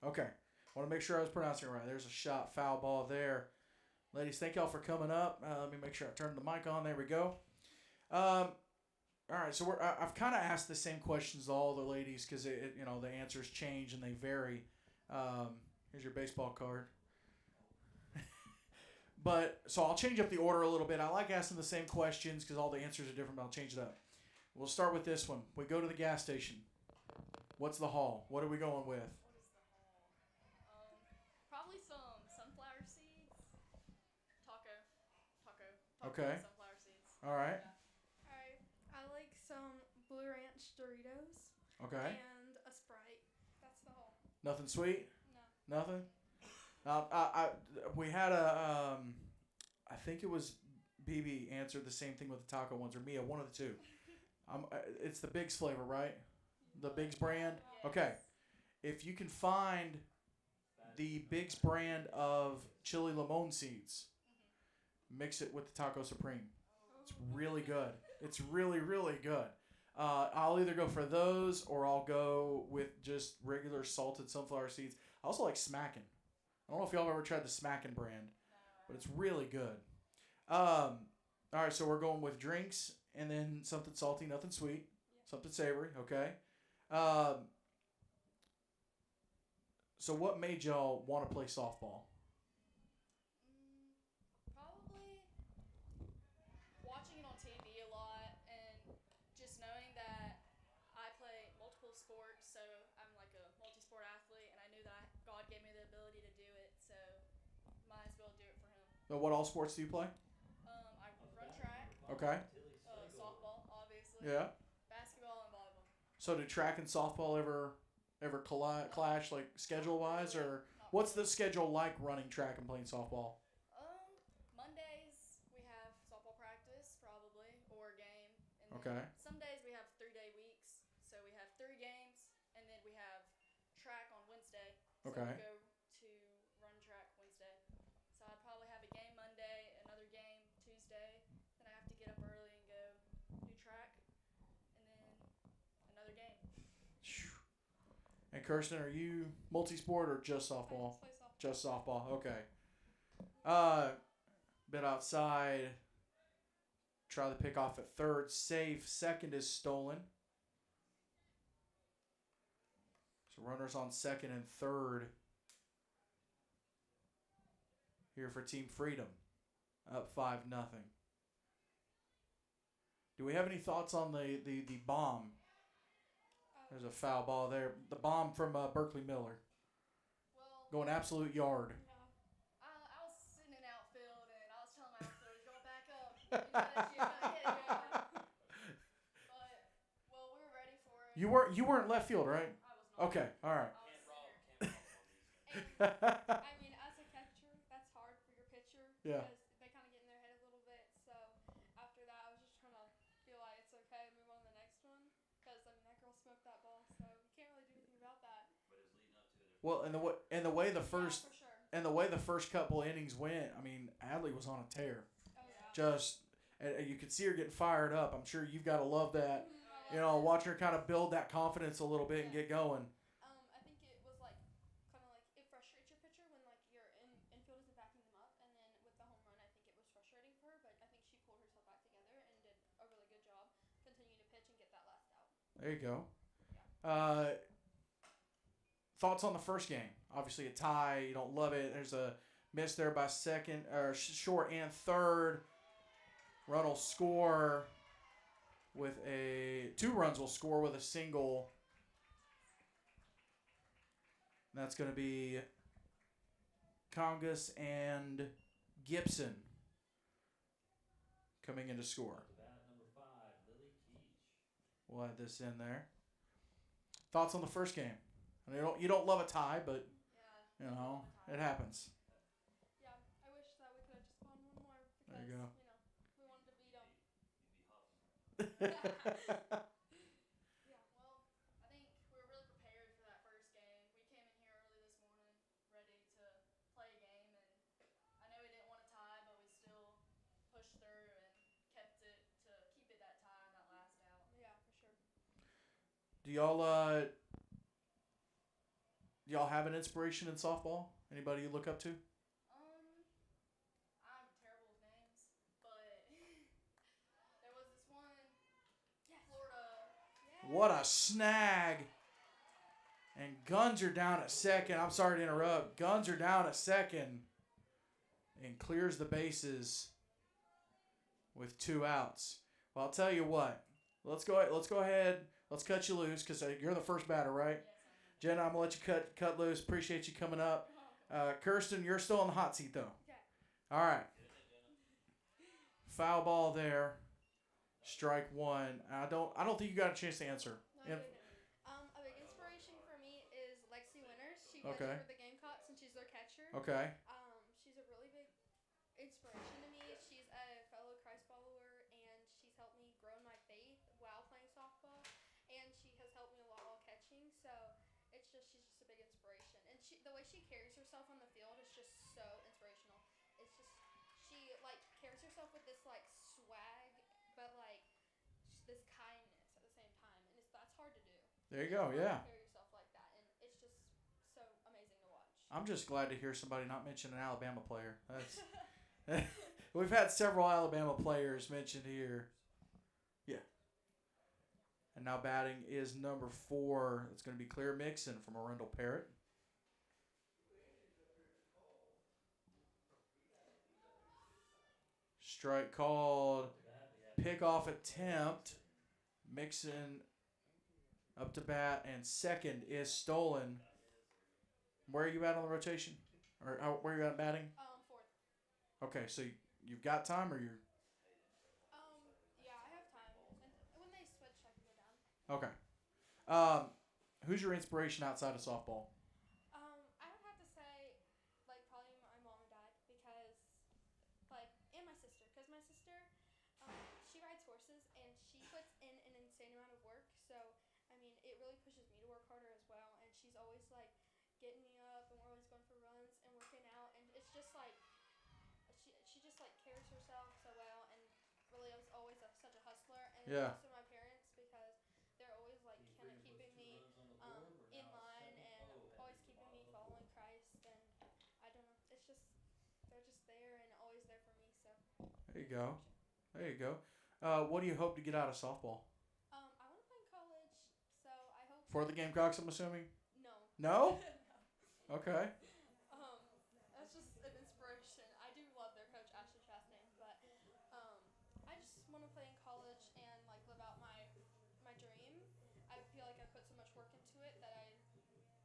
Okay. I want to make sure I was pronouncing it right. There's a shot, foul ball there. Ladies, thank y'all for coming up. Let me make sure I turn the mic on. There we go. All right, so I've kind of asked the same questions to all the ladies because the answers change and they vary. Here's your baseball card. But so I'll change up the order a little bit. I like asking the same questions because all the answers are different, but I'll change it up. We'll start with this one. We go to the gas station. What's the haul? What are we going with? Probably some sunflower seeds. Taco. Okay. Sunflower seeds. All right. Alright. I like some Blue Ranch Doritos. Okay. And a Sprite. That's the whole. Nothing sweet? No. Nothing? We had I think it was BB answered the same thing with the taco ones, or Mia, one of the two. It's the Biggs flavor, right? The Biggs brand? Yes. Okay. If you can find the Biggs brand of chili limon seeds, mix it with the Taco Supreme. It's really good. It's really, really good. I'll either go for those or I'll go with just regular salted sunflower seeds. I also like Smackin'. I don't know if y'all have ever tried the Smackin' brand, but it's really good. All right, so we're going with drinks and then something salty, nothing sweet, something savory, okay? So what made y'all want to play softball? Probably watching it on TV a lot and just knowing that I play multiple sports, so I'm like a multi-sport athlete, and I knew that God gave me the ability to do it, so might as well do it for Him. So what all sports do you play? I run track, Okay. softball, obviously, Yeah. basketball, and volleyball. So did track and softball ever clash like schedule wise, or what's the schedule like running track and playing softball? Mondays we have softball practice probably or a game, and Okay. then some days we have 3-day weeks, so we have 3 games, and then we have track on Wednesday. So Okay. we go to run track Wednesday. So I'd probably have a game Monday, another game Tuesday, then I have to get up early and go do track, and then another game. And Kirsten, are you multi-sport or just softball? I just play softball. Just softball. Okay. Bit outside. Try the pick off at third. Safe. Second is stolen. So runners on second and third. Here for Team Freedom. Up 5-0. Do we have any thoughts on the bomb? There's a foul ball there. The bomb from Berkeley Miller. Well, Going absolute yard. I was sitting in outfield and I was telling my outfielders, go back up. You gotta hit it, go. But, well, we were ready for it. You weren't left field, right? I was not. Okay, all right. I was I mean, as a catcher, that's hard for your pitcher Yeah. because they kind of get in their head a little bit. So after that, I was just trying to feel like it's okay, move on to the next one. Because I mean, that girl smoked that ball, so you can't really do anything about that. But it was leading up to it. There's Well, and the way the first Yeah, for sure. and the way the first couple innings went, I mean, Adley was on a tear. Oh yeah. Just you could see her getting fired up. I'm sure you've got to love that. Mhm, You know, watch her kind of build that confidence a little bit and get going. I think it was like kind of like it frustrates your pitcher when like your infield isn't backing them up, and then with the home run, I think it was frustrating for her. But I think she pulled herself back together and did a really good job continuing to pitch and get that last out. There you go. Yeah. Thoughts on the first game? Obviously a tie. You don't love it. There's a miss there by second or short and third. Run will score with two runs will score with a single. And that's going to be Congus and Gibson coming in to score. bat number 5, Lily Keach. We'll add this in there. Thoughts on the first game? I mean, you don't love a tie, but Yeah. you know it happens. Yeah. I wish that we could have just won one more because There you go. we wanted to beat them. You'd be huffing. Yeah. Well, I think we were really prepared for that first game. We came in here early this morning, ready to play a game, and I know we didn't want to tie, but we still pushed through and kept it to keep it that tie on that last out. Yeah, for sure. Do y'all have an inspiration in softball? Anybody you look up to? I'm terrible with names, but there was this one, Florida. Yeah. What a snag! And Guns are down at second. I'm sorry to interrupt. Guns are down at second, and clears the bases with 2 outs. Well, I'll tell you what. Let's go ahead. Let's cut you loose because you're the first batter, right? Yes, Jenna, I'm gonna let you cut loose. Appreciate you coming up. Kirsten, you're still in the hot seat though. Okay. All right. Foul ball there. Strike 1. I don't think you got a chance to answer. No, a big inspiration for me is Lexi Winters. She plays Okay. for the Gamecocks and she's their catcher. Okay. She's a really big inspiration to me. She's a fellow Christ follower and she's helped me grow in my faith while playing softball, and she has helped me a lot while catching. So she's just a big inspiration, and the way she carries herself on the field is just so inspirational. It's just she like carries herself with this like swag, but like this kindness at the same time, and that's hard to do. There you go. Yeah. Carry yourself like that, and it's just so amazing to watch. I'm just glad to hear somebody not mention an Alabama player. That's we've had several Alabama players mentioned here. Yeah. And now batting is number 4. It's going to be Claire Mixon from Arundel Parrott. Strike called. Pickoff attempt. Mixon up to bat, and second is stolen. Where are you at on the rotation? Or where are you at batting? 4th. Okay, so you've got time, or you're Yeah, I have time. And when they switch, I can go down. okay. Who's your inspiration outside of softball? I would have to say, like, probably my mom and dad, because, like, and my sister, because my sister, she rides horses, and she puts in an insane amount of work, so, I mean, it really pushes me to work harder as well, and she's always, like, getting me up, and we're always going for runs and working out, and it's just, like, she just, like, carries herself so well, and really is always such a hustler, and Yeah. also my parents, because they're always, like, kind of keeping me in line and always keeping me following Christ, and I don't know, it's just they're just there and always there for me. So There you go. There you go. What do you hope to get out of softball? I want to play in college, so I hope For the Gamecocks, I'm assuming? no. No? No. Okay. That's just an inspiration. I do love their coach Ashley Chastain, but I just want to play in college and like live out my dream. I feel like I put so much work into it that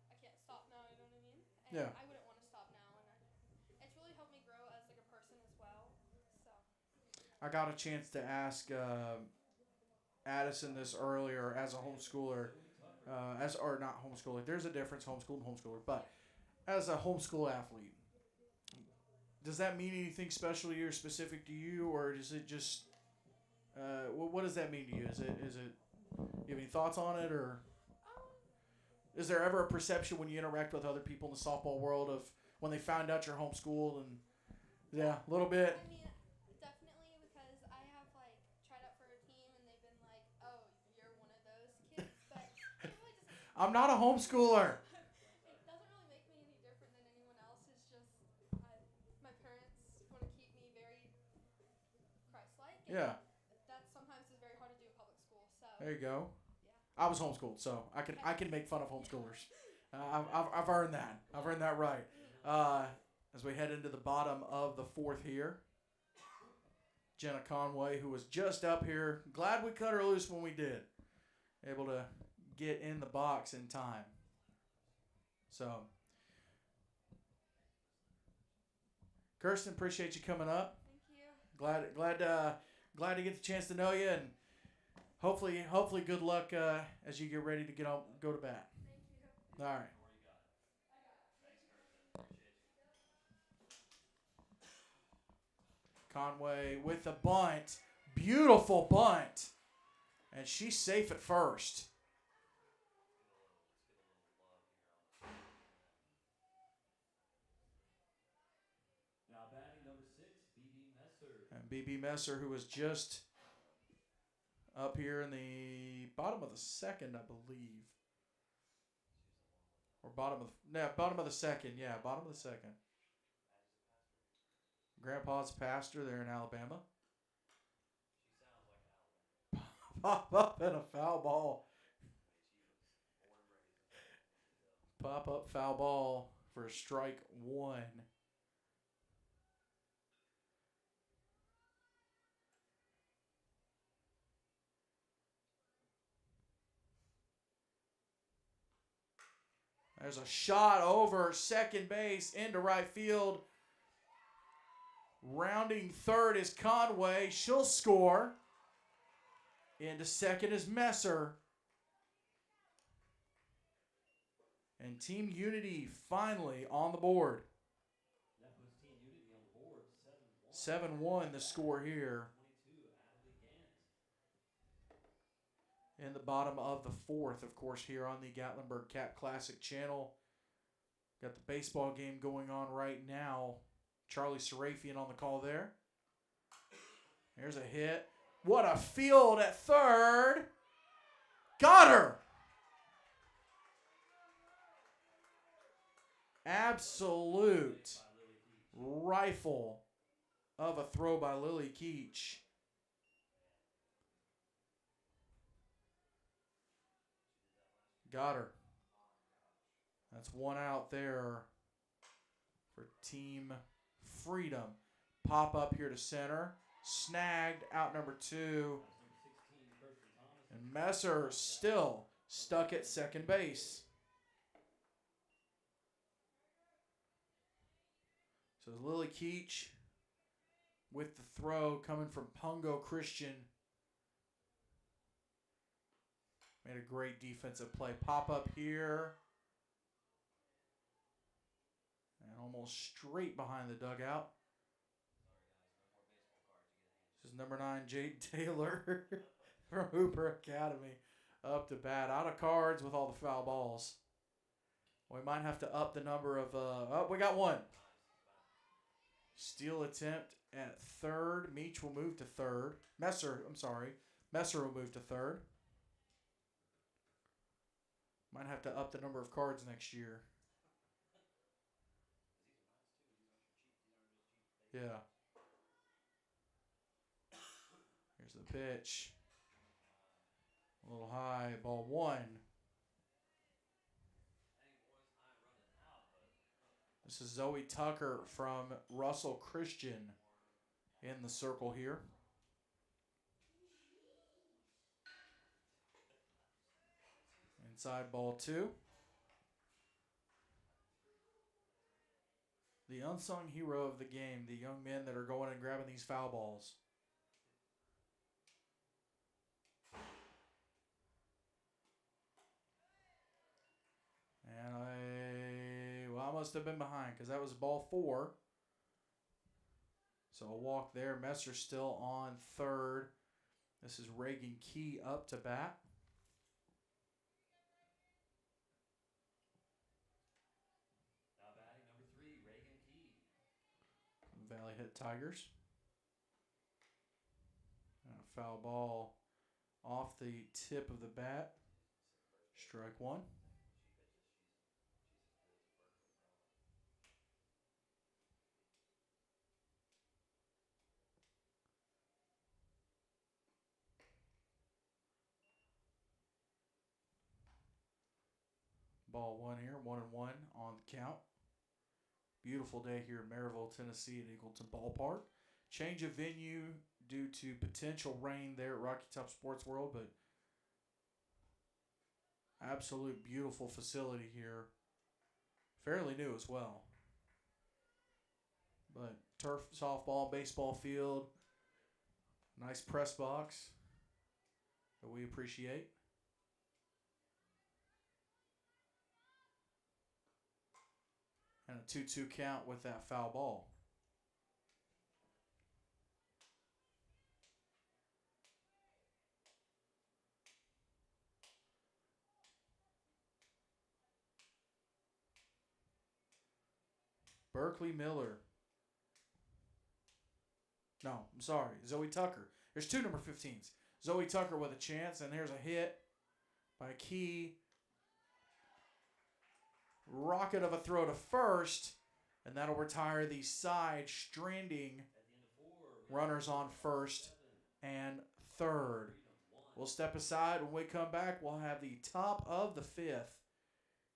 I can't stop now. You know what I mean? And Yeah. I wouldn't want to stop now, and it's really helped me grow as like a person as well. So I got a chance to ask Addison this earlier as a homeschooler, or not homeschooler. There's a difference, homeschool and homeschooler. But as a homeschool athlete, does that mean anything special to you or specific to you, or is it just what does that mean to you? Is it you have any thoughts on it, or is there ever a perception when you interact with other people in the softball world of when they found out you're homeschooled and yeah, a little bit? I mean, definitely because I have like tried out for a team and they've been like, "Oh, you're one of those kids," but it really doesn't. I'm not a homeschooler. It doesn't really make me any different than anyone else. It's just my parents want to keep me very Christ-like, and Yeah, that sometimes is very hard to do in public school. So there you go. yeah. I was homeschooled, so I can make fun of homeschoolers. I've earned that. I've earned that right. As we head into the bottom of the fourth here, Jenna Conway, who was just up here, glad we cut her loose when we did, able to get in the box in time. So, Kirsten, appreciate you coming up. Thank you. Glad to get the chance to know you, and hopefully good luck as you get ready to go to bat. Thank you. All right. Conway with the bunt. Beautiful bunt. And she's safe at first. Now batting number 6, BB Messer. And BB Messer, who was just up here in the bottom of the second, I believe. Or bottom of the second. Yeah, bottom of the second. Grandpa's pastor there in Alabama. She sounds like Alabama. Pop up and a foul ball. Pop up foul ball for strike one. There's a shot over second base into right field. Rounding third is Conway. She'll score. Into second is Messer. And Team Unity finally on the board. That puts Team Unity on the board. 7-1 the score here. 22, Adley Gant. In the bottom of the fourth, of course, here on the Gatlinburg Cap Classic channel. Got the baseball game going on right now. Charlie Serafian on the call there. There's a hit. What a field at third. Got her. Absolute rifle of a throw by Lily Keach. Got her. That's one out there for Team Freedom. Pop up here to center. Snagged out number 2. And Messer still stuck at second base. So Lily Keach with the throw coming from Pungo Christian. Made a great defensive play. Pop up here. And almost straight behind the dugout. This is number 9, Jade Taylor from Hooper Academy. Up to bat. Out of cards with all the foul balls. We might have to up the number of... we got one. Steal attempt at third. Meach will move to third. Messer will move to third. Might have to up the number of cards next year. Yeah. Here's the pitch. A little high. Ball 1. This is Zoe Tucker from Russell Christian in the circle here. Inside ball 2. The unsung hero of the game, the young men that are going and grabbing these foul balls. And I'm must have been behind because that was ball 4. So a walk there. Messer's still on third. This is Reagan Key up to bat. Now batting number 3, Reagan Key. Valley hit Tigers. And a foul ball off the tip of the bat. Strike 1. Ball 1 here, 1-1 on the count. Beautiful day here in Maryville, Tennessee at Eagleton Ballpark. Change of venue due to potential rain there at Rocky Top Sports World, but absolute beautiful facility here. Fairly new as well. But turf, softball, baseball field, nice press box that we appreciate. And a 2-2 count with that foul ball. Berkeley Miller. No, I'm sorry. Zoe Tucker. There's 2 number 15s. Zoe Tucker with a chance, and there's a hit by Key. Rocket of a throw to first, and that'll retire the side stranding runners on first and third. We'll step aside. When we come back, we'll have the top of the 5th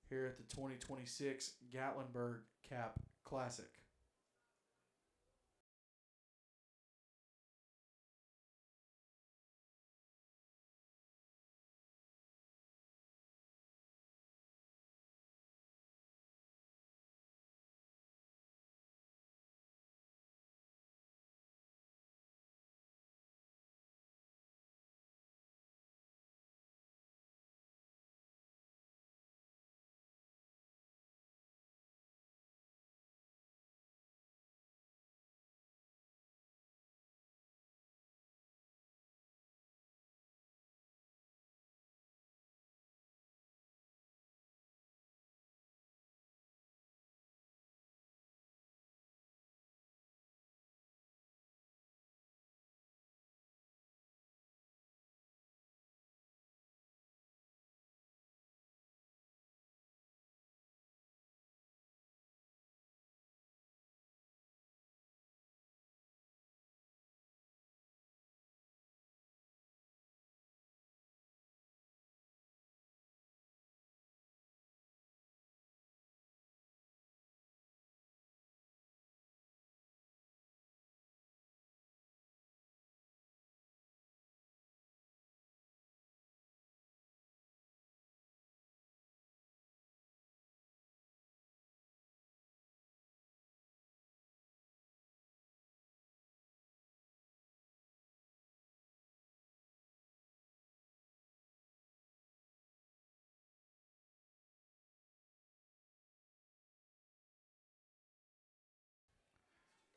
here at the 2026 Gatlinburg Cap Classic.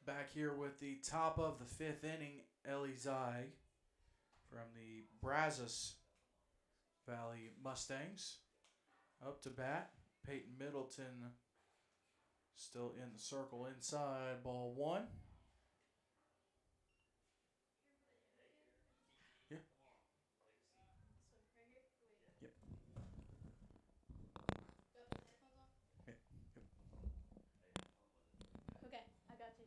Back here with the top of the 5th inning, Ellie Zeig from the Brazos Valley Mustangs. Up to bat, Peyton Middleton still in the circle inside, ball 1. Yeah. Yep. Yeah. Yep. Okay, I got you.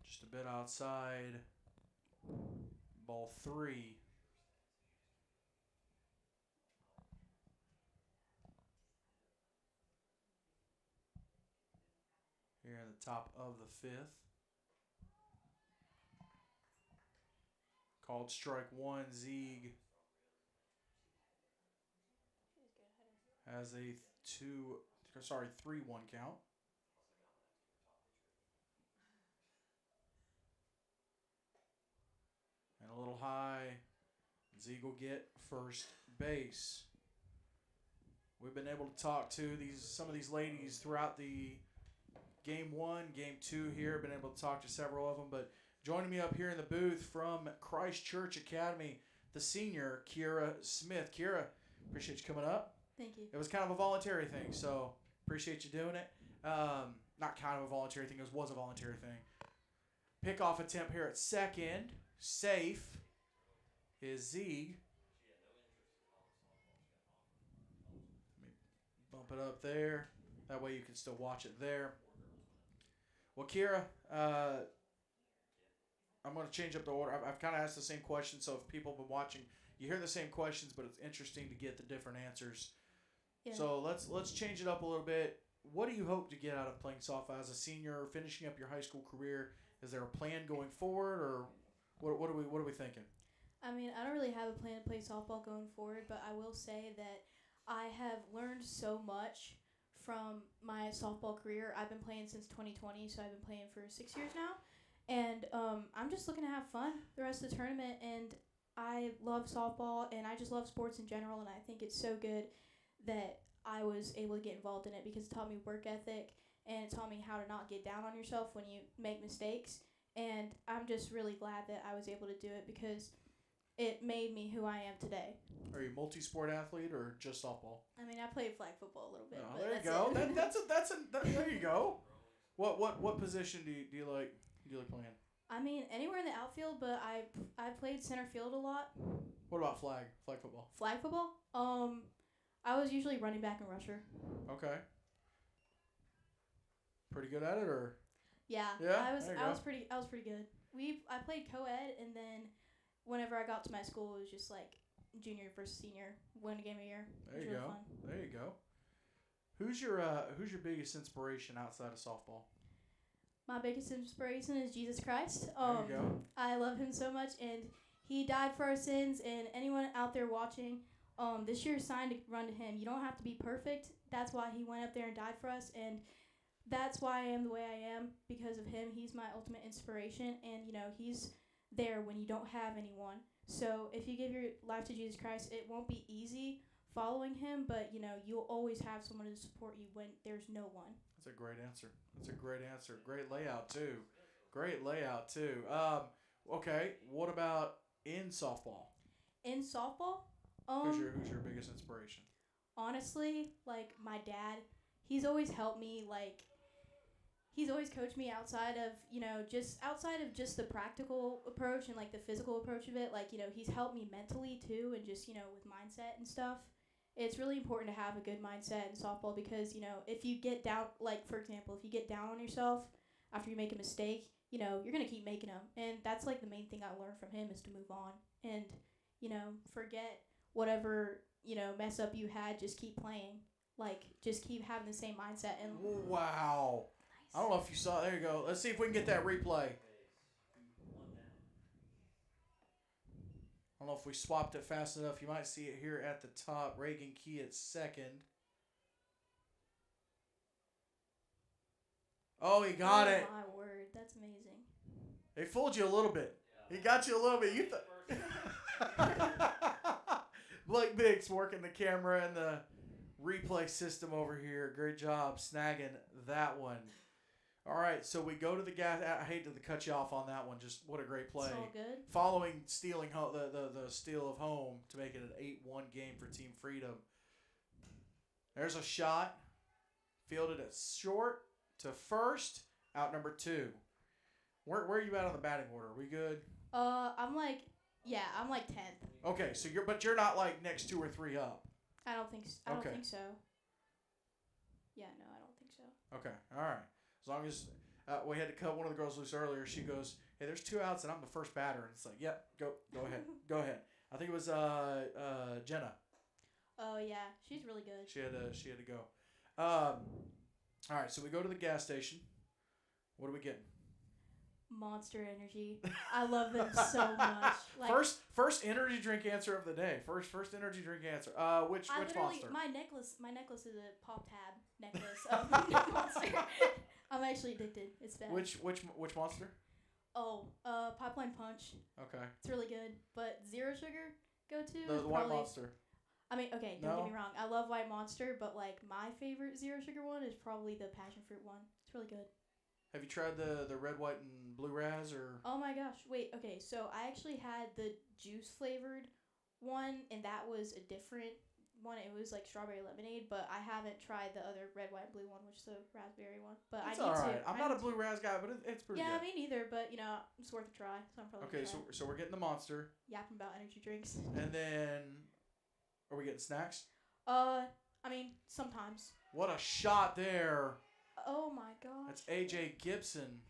Just a bit outside, ball 3. Here at the top of the 5th. Called strike 1. Zeig has a 3-1 count. A little high. Eagle get first base. We've been able to talk to some of these ladies throughout the game 1, game 2 here. Been able to talk to several of them. But joining me up here in the booth from Christ Church Academy, the senior, Kiera Smith. Kiera, appreciate you coming up. Thank you. It was kind of a voluntary thing, so appreciate you doing it. Not kind of a voluntary thing. It was a voluntary thing. Pickoff attempt here at second. Safe is Zieg. Let me bump it up there. That way you can still watch it there. Well, Kiera, I'm going to change up the order. I've kind of asked the same question, so if people have been watching, you hear the same questions, but it's interesting to get the different answers. Yeah. So let's change it up a little bit. What do you hope to get out of playing softball as a senior, finishing up your high school career? Is there a plan going forward, or what are we thinking? I mean, I don't really have a plan to play softball going forward, but I will say that I have learned so much from my softball career. I've been playing since 2020, so I've been playing for 6 years now. And I'm just looking to have fun the rest of the tournament. And I love softball, and I just love sports in general. And I think it's so good that I was able to get involved in it because it taught me work ethic, and it taught me how to not get down on yourself when you make mistakes. And I'm just really glad that I was able to do it because it made me who I am today. Are you a multi-sport athlete or just softball? I mean, I played flag football a little bit. Oh, but there you that's go. it. There you go. What position do you like playing? I mean, anywhere in the outfield, but I played center field a lot. What about flag football? Flag football? I was usually running back and rusher. Okay. Pretty good at it, or? Yeah. Yeah, I was there you I go. was pretty good. I played co-ed, and then whenever I got to my school, it was just like junior versus senior, win a game a year. There It you was go. really fun. There you go. Who's your biggest inspiration outside of softball? My biggest inspiration is Jesus Christ. There you go. I love him so much, and he died for our sins. And anyone out there watching, this year's sign to run to him. You don't have to be perfect. That's why he went up there and died for us, and that's why I am the way I am, because of him. He's my ultimate inspiration, and he's there when you don't have anyone. So if you give your life to Jesus Christ, it won't be easy following him, but you'll always have someone to support you when there's no one. That's a great answer. Great layout too. Okay. What about in softball? In softball, Who's your biggest inspiration? honestly, like my dad, he's always helped me. Like he's always coached me outside of just the practical approach and like the physical approach of it. Like he's helped me mentally too, and just with mindset and stuff. It's really important to have a good mindset in softball because if you get down, like for example, if you get down on yourself after you make a mistake, you're gonna keep making them, and that's like the main thing I learned from him is to move on and forget whatever mess up you had. Just keep playing, like just keep having the same mindset. And Wow. nice. I don't know if you saw. There you go. Let's see if we can get that replay. I don't know if we swapped it fast enough. You might see it here at the top. Reagan Key at second. Oh, he got it. My word, that's amazing. They fooled you a little bit. He got you a little bit. You Blake Biggs working the camera and the replay system over here. Great job snagging that one. All right, so we go to the gas. I hate to cut you off on that one. Just what a great play. It's all good. Following stealing the steal of home to make it an 8-1 game for Team Freedom. There's a shot. Fielded it short to first. Out number 2. Where are you at on the batting order? Are we good? I'm like 10th. Okay, so you're not like next 2 or 3 up. I don't think I don't Okay. think so. Yeah, no, I don't think so. Okay, all right. As long as we had to cut one of the girls loose earlier, she goes, "Hey, there's 2 outs and I'm the first batter." And it's like, "Yep, go ahead, go ahead." I think it was Jenna. Oh yeah, she's really good. She had to go. All right, so we go to the gas station. What are we getting? Monster Energy. I love them so much. Like, First energy drink answer of the day. First energy drink answer. Which Monster? My necklace is a pop tab necklace of Monster. I'm actually addicted. It's bad. Which Monster? Pipeline Punch. Okay. It's really good. But Zero Sugar go-to The is White probably. Monster. I mean, okay, don't No? get me wrong. I love White Monster, but like my favorite Zero Sugar one is probably the Passion Fruit one. It's really good. Have you tried the red, white, and blue raz or? Oh my gosh. Wait, okay. So I actually had the juice flavored one, and that was a different one. It was like strawberry lemonade, but I haven't tried the other red, white, and blue one, which is the raspberry one. But It's I need all to. right. I'm not a blue raz guy, but it's pretty Yeah, good. me neither. But you know, it's worth a try. So I'm probably Okay, gonna try. so we're getting the monster, Yapping about energy drinks. and then are we getting snacks? I mean sometimes. What a shot there! Oh my gosh. That's AJ Gibson,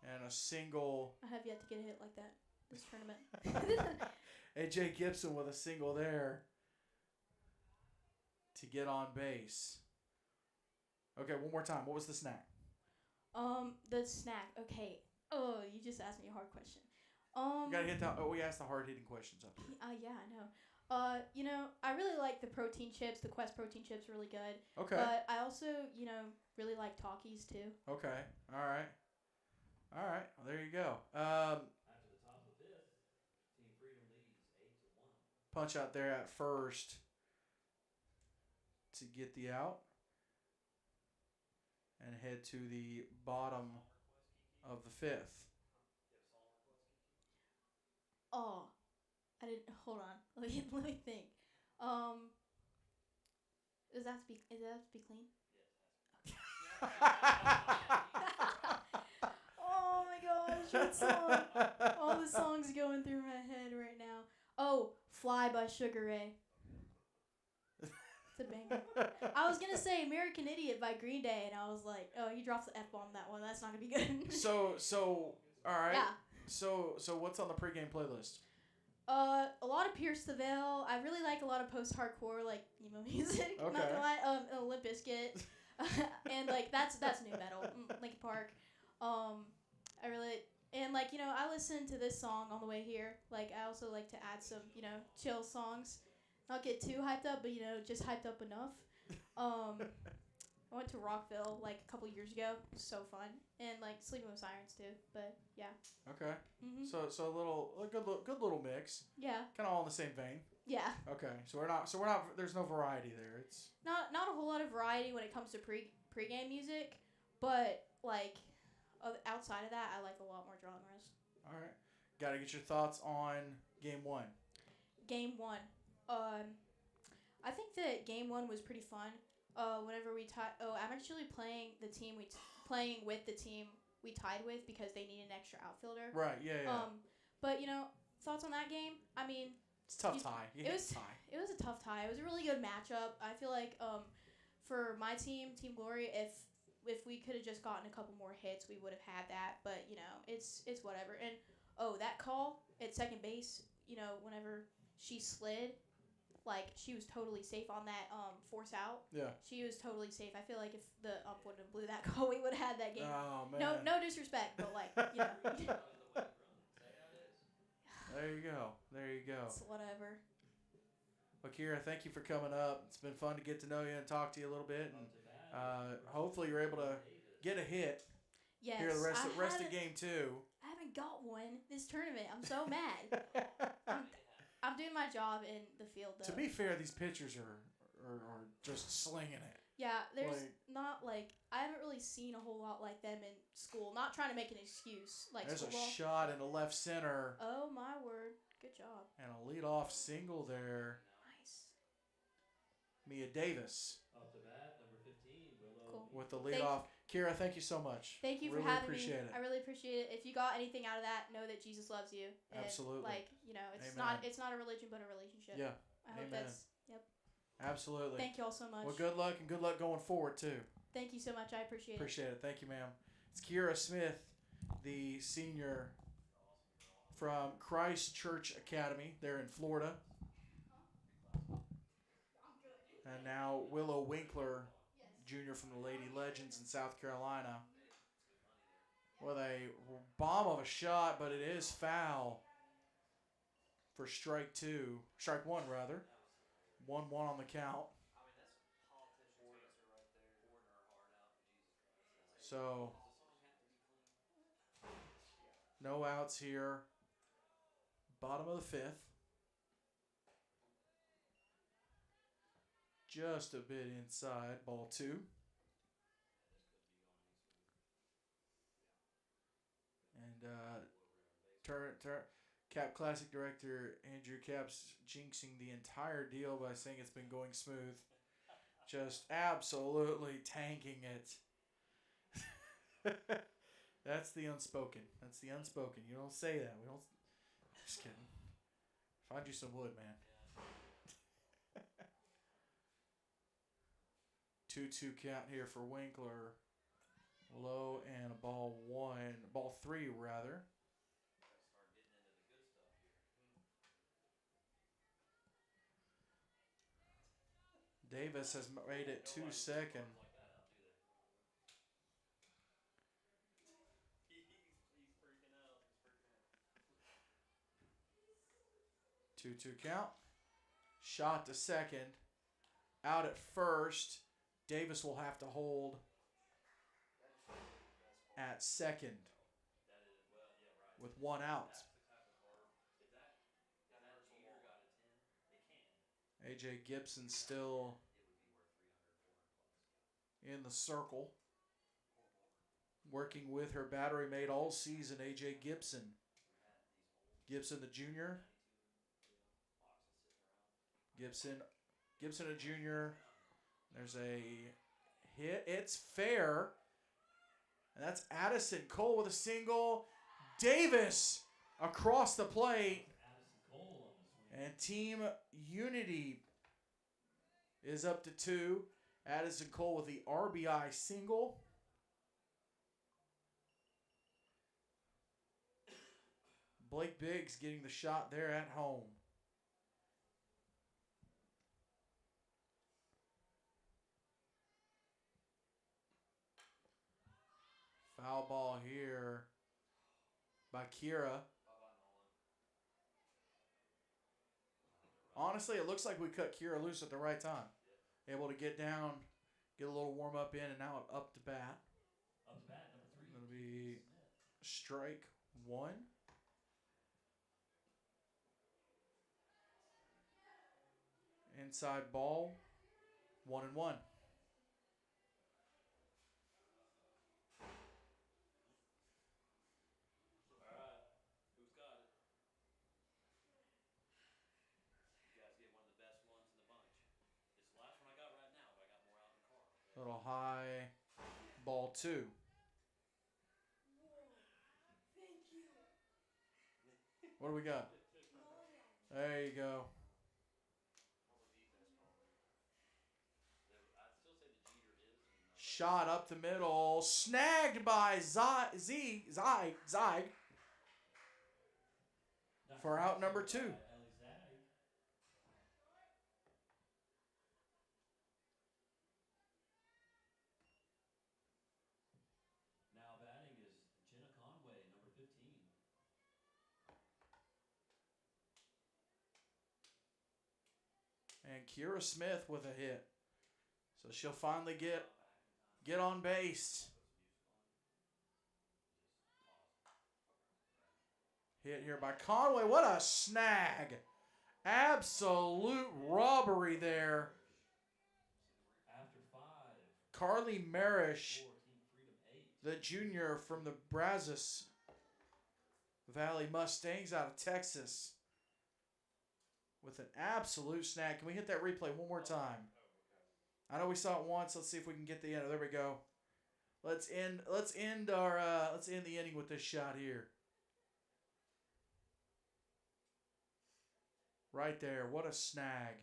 and a single. I have yet to get a hit like that this tournament. AJ Gibson with a single there to get on base. Okay, one more time. What was the snack? The snack. Okay. Oh, you just asked me a hard question. You gotta hit the. Oh, we asked the hard hitting questions up here. Yeah, I know. You know, I really like the protein chips. The Quest protein chips are really good. Okay. But I also, you know, really like Takis too. Okay. All right. All right. Well, there you go. After the top of the fifth, Team Freedom leads 8-1. Punch out there at first to get the out and head to the bottom of the fifth. Oh, I didn't. Hold on. Let me think. Does that have to be clean? Oh my gosh, what song? All the songs going through my head right now. Oh, Fly by Sugar Ray. It's a banger. I was gonna say American Idiot by Green Day, and I was like, oh, he drops the F-bomb that one. That's not gonna be good. So, all right. Yeah. So what's on the pregame playlist? A lot of Pierce the Veil. I really like a lot of post-hardcore, like emo music. I'm not Okay. gonna lie. Limp Bizkit. And like that's new metal. Linkin Park. I really and like you know I listen to this song on the way here. Like I also like to add some you know chill songs. Not get too hyped up, but you know just hyped up enough. I went to Rockville like a couple years ago. It was so fun and like Sleeping with Sirens too. But yeah. Okay. Mhm. So a good little mix. Yeah. Kind of all in the same vein. Yeah. Okay. So we're not. There's no variety there. It's Not a whole lot of variety when it comes to pregame music, but like outside of that, I like a lot more genres. all right. Got to get your thoughts on game one. Game one, I think that game one was pretty fun. Whenever we tied, I'm actually playing the team playing with the team we tied with because they need an extra outfielder. Right. Yeah. But you know, thoughts on that game? I mean, It's a tough tie. it was tie. It was a tough tie. It was a really good matchup. I feel like for my team, Team Glory, if we could have just gotten a couple more hits, we would have had that. But you know, it's whatever. And that call at second base, you know, whenever she slid, like she was totally safe on that force out. Yeah. She was totally safe. I feel like if the ump wouldn't have blew that call, we would have had that game. Oh man. No disrespect, but like you know, There you go. it's whatever. Well, Kira, thank you for coming up. It's been fun to get to know you and talk to you a little bit, and hopefully you're able to get a hit Yes. here the rest I of haven't- game two. I haven't got one this tournament. I'm so mad. I'm doing my job in the field though. To be fair, these pitchers are just slinging it. Yeah, there's like- not like I haven't really seen a whole lot like them in school. Not trying to make an excuse, like There's school a ball. shot into left center Oh my word! Good job. and a leadoff single there. Nice. Mia Davis Up to bat, number 15, Willow. Cool. with the Thank- leadoff. Kira, thank you so much. Thank you for really having appreciate me. it. I really appreciate it. If you got anything out of that, know that Jesus loves you. And Absolutely. Like you know, it's Amen. not a religion, but a relationship. Yeah, I hope Amen. that's. Yep. absolutely. Thank you all so much. Well, good luck and good luck going forward too. Thank you so much. I appreciate it. Appreciate it. Thank you, ma'am. It's Kira Smith, the senior from Christ Church Academy there in Florida. And now Willow Winkler, junior from the Lady Legends in South Carolina. With a bomb of a shot, but it is foul for strike one rather. 1-1 on the count. So No outs here. Bottom of the fifth. Just a bit inside. Ball two. And Cap Classic director Andrew Cap's jinxing the entire deal by saying it's been going smooth. Just absolutely tanking it. That's the unspoken. That's the unspoken. You don't say that. We don't. Just kidding. Find you some wood, man. 2-2 count here for Winkler. Low and a ball one. Ball three, rather. Start getting into the good stuff here. Davis has made it 2 second. Like that out, do they? He's freaking out. He's freaking out. 2-2 count. Shot to second. Out at first. Davis will have to hold at second That is, well, yeah, right. with one out. That's the type of card. If that Jeter got a 10, it can. AJ Gibson still It would be worth 300, 400 plus. in the circle. Working with her battery mate all season, AJ Gibson. Gibson the junior. Gibson a junior. There's a hit. It's fair. And that's Addison Cole with a single. Davis across the plate. Addison Cole on the swing. And Team Unity is up to 2. Addison Cole with the RBI single. Blake Biggs getting the shot there at home. Foul ball here by Kira. Honestly, it looks like we cut Kira loose at the right time. Able to get down, get a little warm up in, and now up to bat. Up to bat, number 3. It'll be strike 1. Inside ball, 1-1. All right, who's got it? You guys get one of the best ones in the bunch. It's the last one I got right now, but I got more out in the car. Okay? Little high, ball 2. What do we got? There you go. I'd still say the Jeter is. Shot up the middle, snagged by Zig for out number 2. Now batting is Jenna Conway, number 15. And Kira Smith with a hit. So she'll finally get on base. Hit here by Conway. What a snag. Absolute robbery there. After 5. Carly Marish, 4, Team Freedom 8. the junior from the Brazos Valley Mustangs out of Texas, with an absolute snag. Can we hit that replay one more time? I know we saw it once. Let's see if we can get the end. There we go. Let's end the inning with this shot here. Right there. What a snag.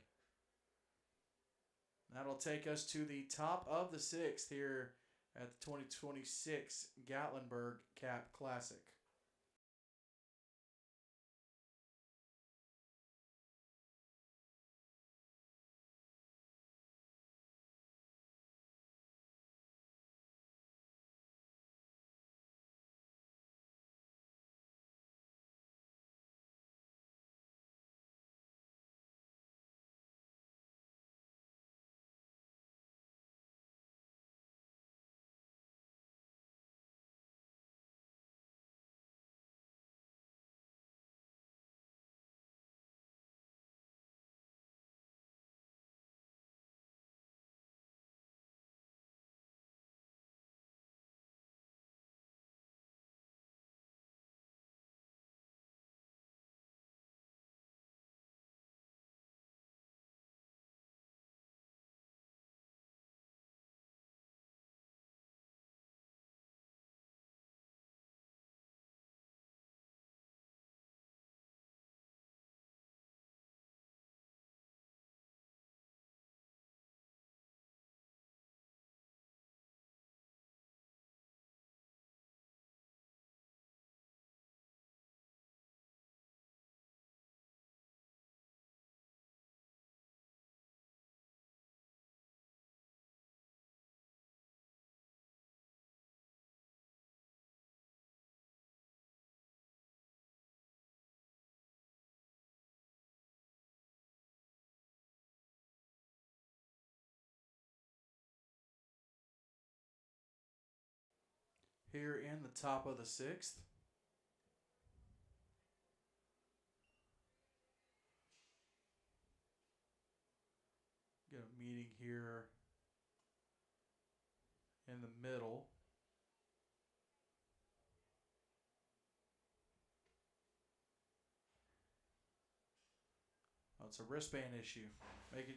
That'll take us to the top of the 6th here at the 2026 Gatlinburg Cap Classic. here in the top of the 6th. Get a meeting here in the middle. Oh, it's a wristband issue.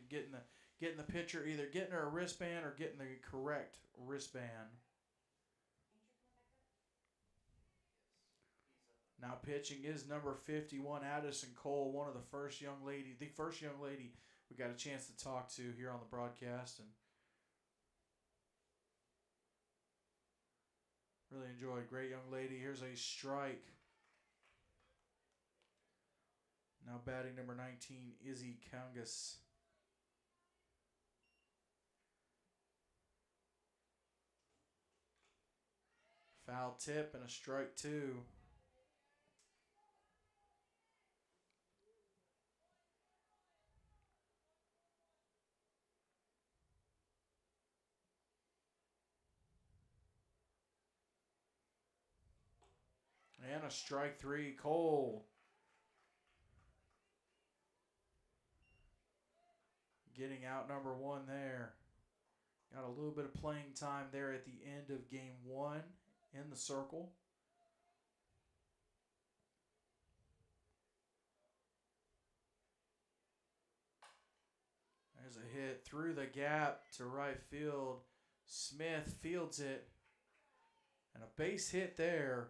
Getting the pitcher, either getting her a wristband or getting the correct wristband. Now pitching is number 51, Addison Cole, the first young lady we got a chance to talk to here on the broadcast, and really enjoyed. Great young lady. Here's a strike. Now batting number 19, Izzy Kangas. Foul tip and a strike 2. And a strike 3, Cole. Getting out number 1 there. Got a little bit of playing time there at the end of game 1 in the circle. There's a hit through the gap to right field. Smith fields it. And a base hit there.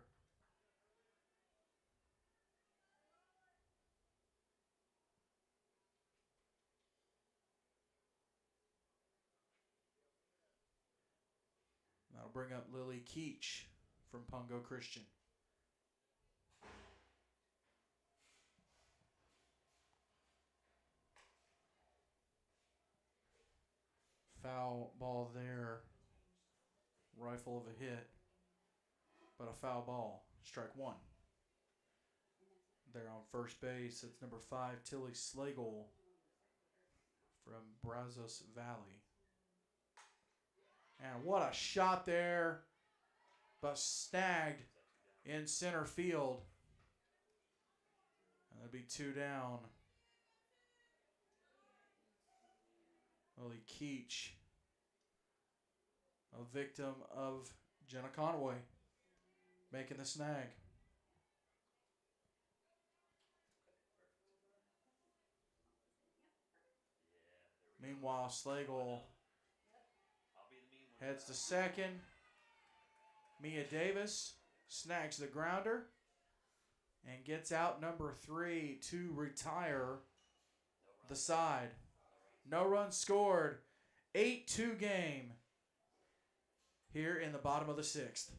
That'll bring up Lily Keach from Pungo Christian. Foul ball there. Rifle of a hit, but a foul ball. Strike 1. There on first base, it's number 5, Tilly Slagle from Brazos Valley. And what a shot there, but snagged in center field. And that'd be 2 down. Lily Keach, a victim of Jenna Conway, making the snag. Meanwhile, Slagle heads to second. Mia Davis snags the grounder and gets out number 3 to retire the side. No runs scored. 8-2 game here in the bottom of the 6th.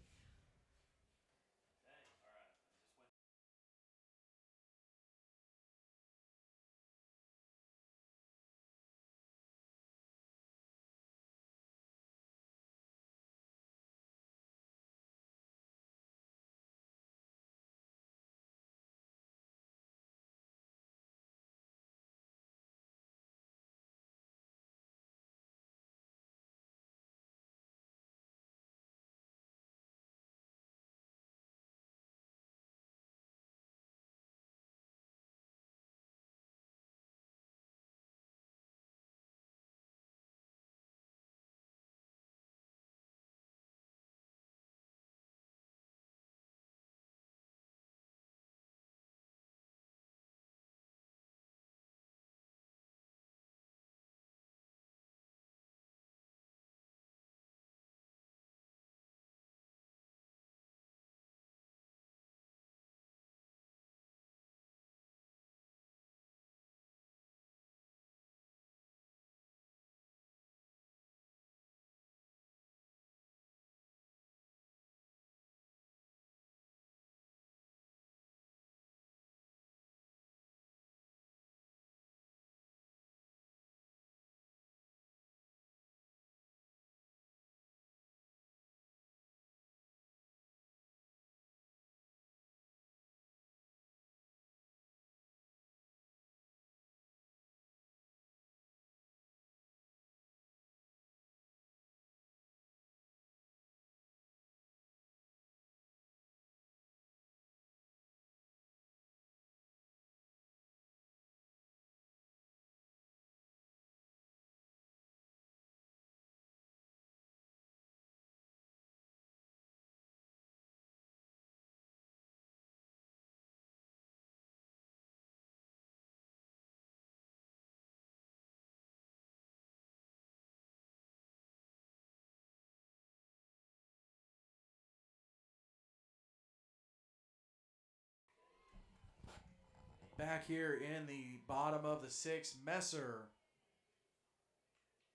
Back here in the bottom of the sixth, Messer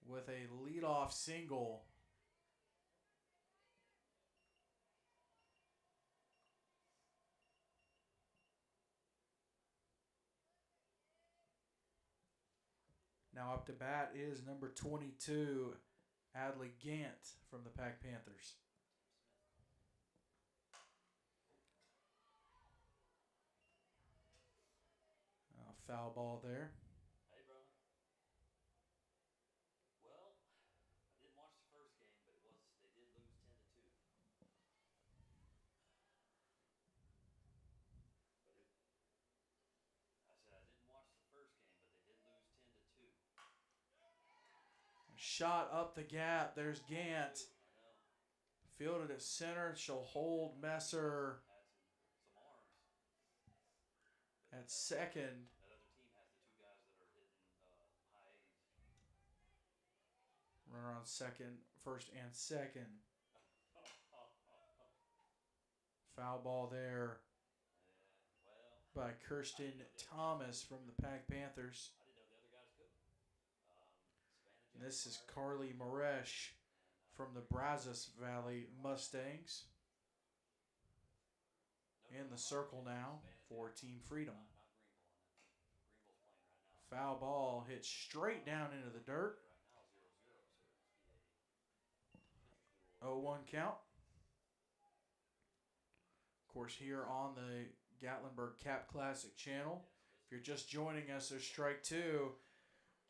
with a leadoff single. Now up to bat is number 22, Adley Gant from the Pack Panthers. Foul ball there. Hey, brother. Well, I didn't watch the first game, but they did lose 10-2. I said I didn't watch the first game, but they did lose 10-2. Shot up the gap. There's Gant. I know. Fielded at center. She'll hold Messer Had some arms. at second. That other team has the two guys that are hitting high A's. Runner on second, first and second. Foul ball there Well, by Kirsten Thomas from the Pack Panthers. I didn't know the other guys could. Savannah And this is Jaguars Carly Maresh from the Brazos Valley Mustangs. In the circle now for Team Freedom. Not Greenville. Greenville's playing right now. Foul ball hit straight down into the dirt. Right now 0-0, so it must be a pitcher's duel. 0-1 count. Of course, here on the Gatlinburg Cap Classic channel. If you're just joining us, there's strike two.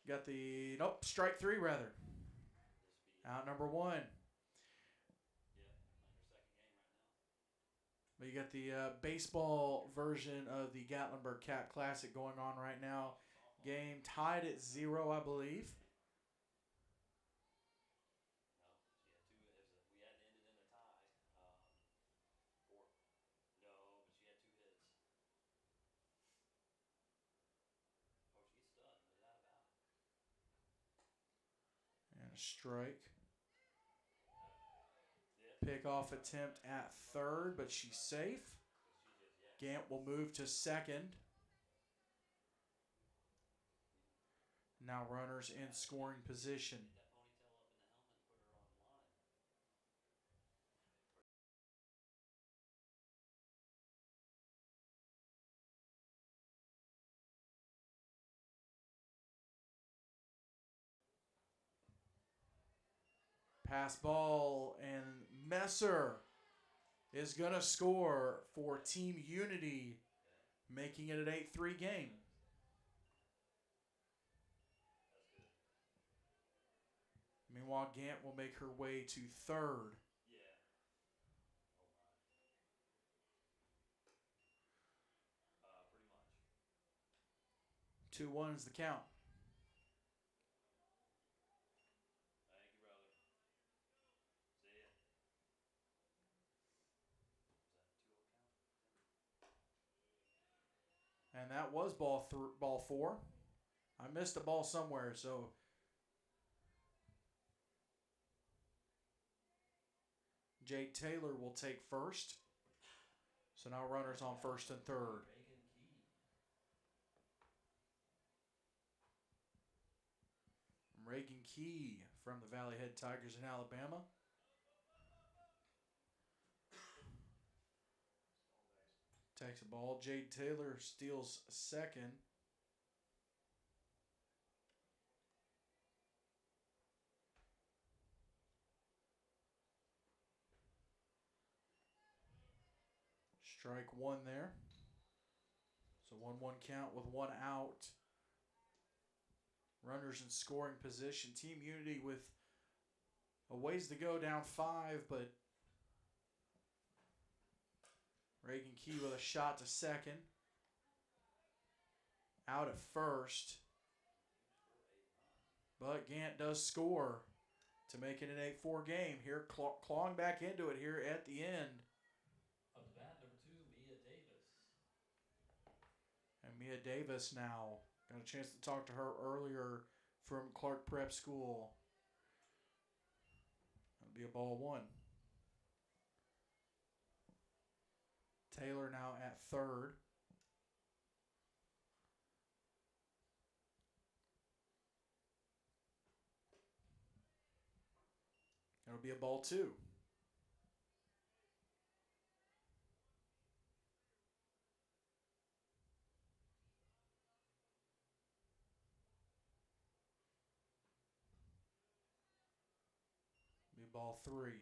Got the, strike three rather. Out number one. But you got the baseball version of the Gatlinburg Cap Classic going on right now. Game tied at 0, I believe. We had ended in a tie. But she had 2 hits. Oh, she's stud, no doubt about it. And a strike. Yep. Pickoff attempt at third, but she's safe. Gant will move to second. Now runners in scoring position. That ponytail up in the helmet and put her on line. Pass ball, and Messer is going to score for Team Unity, making it an 8-3 game. That's good. Meanwhile, Gant will make her way to third. Yeah. Oh, my. Pretty much. 2-1 is the count. Thank you, brother. See ya. Was that 2-0 count? And that was ball 4. I missed a ball somewhere, so Jade Taylor will take first. So now runners on first and third. Reagan Key from the Valley Head Tigers in Alabama. Takes the ball. Jade Taylor steals second. Strike one there. So 1-1 count with 1 out. Runners in scoring position. Team Unity with a ways to go, down 5, but Reagan Key with a shot to second. Out at first. But Gant does score to make it an 8-4 game. Here, clawing back into it here at the end. Up to bat, number 2, Mia Davis. And Mia Davis now. Got a chance to talk to her earlier from Clark Prep School. That'll be a ball 1. Taylor now at third. It'll be a ball 2. Be ball 3.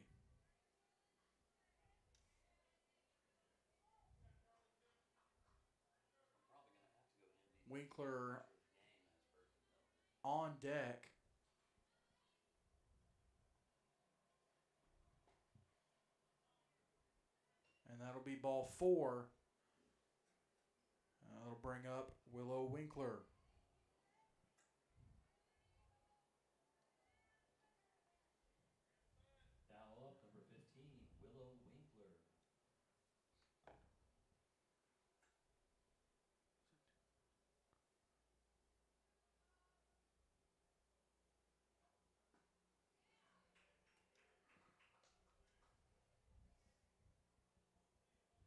Winkler on deck. And that'll be ball 4. That'll bring up Willow Winkler. Foul up, number 15, Willow Winkler.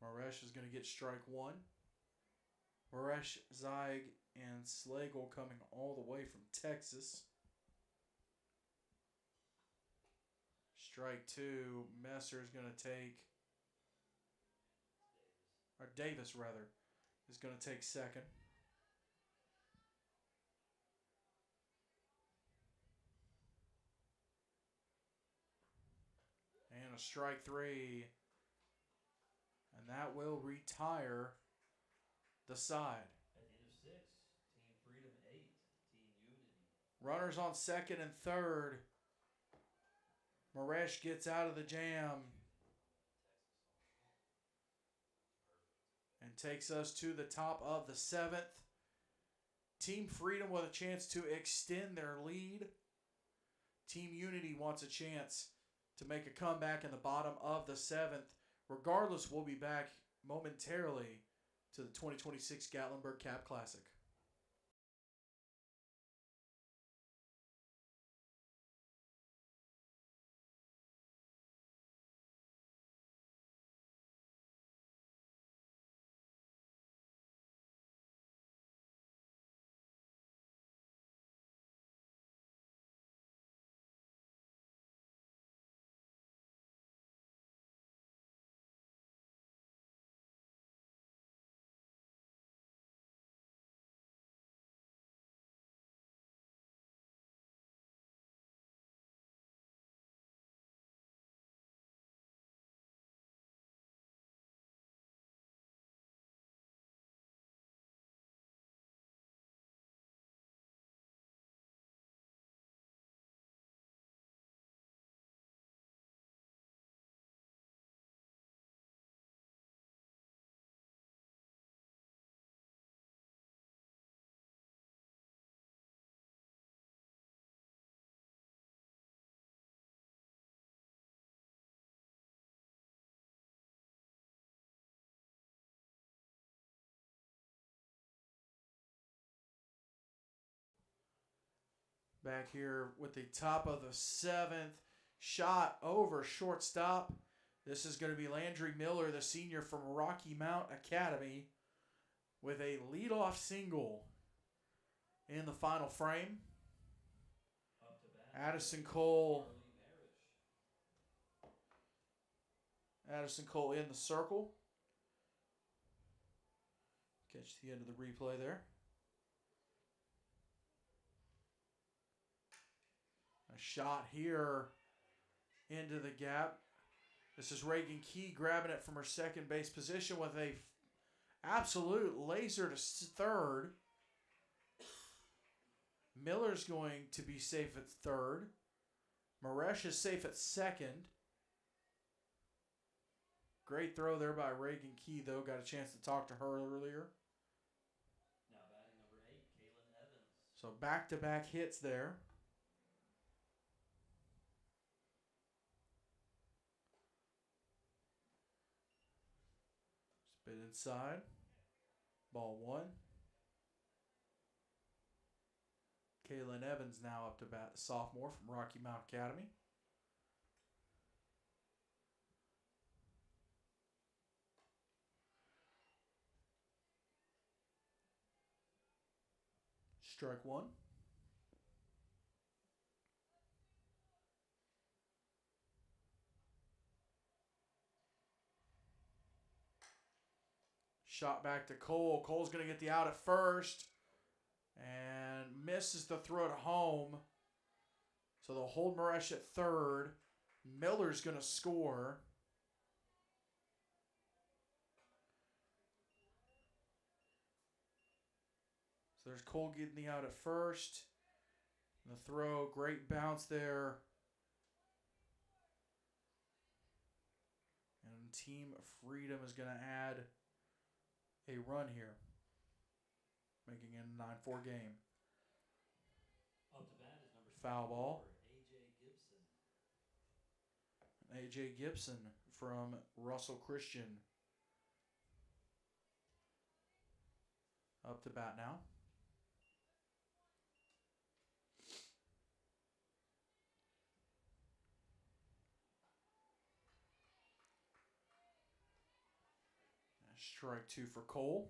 Maresh is going to get strike 1. Maresh, Zeig, and Slagle coming all the way from Texas. Strike 2. Messer is going to take, or Davis rather, is going to take second. And a strike 3. And that will retire the side. At the end of 6, Team Freedom 8, Team Unity. Runners on second and third. Maresh gets out of the jam and takes us to the top of the 7th. Team Freedom with a chance to extend their lead. Team Unity wants a chance to make a comeback in the bottom of the 7th. Regardless, we'll be back momentarily to the 2026 Gatlinburg Cap Classic. Back here with the top of the 7th. Shot over shortstop. This is going to be Landry Miller, the senior from Rocky Mount Academy, with a leadoff single in the final frame. Up to bat, Addison Cole. Marley Marish. Addison Cole in the circle. Catch the end of the replay there. A shot here into the gap. This is Reagan Key grabbing it from her second base position with a absolute laser to third. Miller's going to be safe at third. Maresh is safe at second. Great throw there by Reagan Key, though. Got a chance to talk to her earlier. Now batting number 8, Kaylin Evans. So back-to-back hits there. Spit inside. Ball 1. Kaylin Evans now up to bat, the sophomore from Rocky Mount Academy. Strike 1. Shot back to Cole. Cole's going to get the out at first. And misses the throw to home. So they'll hold Maresh at third. Miller's going to score. So there's Cole getting the out at first. The throw, great bounce there. And Team Freedom is going to add a run here, making it a 9-4 game. Up to bat is number Foul ball. A.J. Gibson. A.J. Gibson from Russell Christian. Up to bat now. Strike 2 for Cole.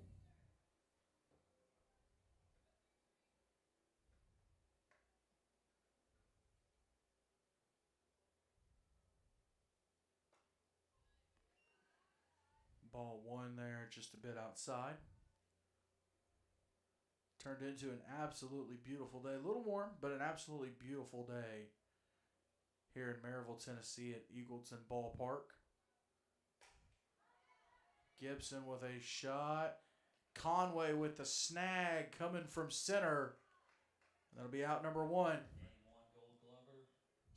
Ball 1 there, just a bit outside. Turned into an absolutely beautiful day. A little warm, but an absolutely beautiful day here in Maryville, Tennessee at Eagleton Ballpark. Gibson with a shot. Conway with the snag coming from center. That'll be out number 1. Game 1 Gold Glover,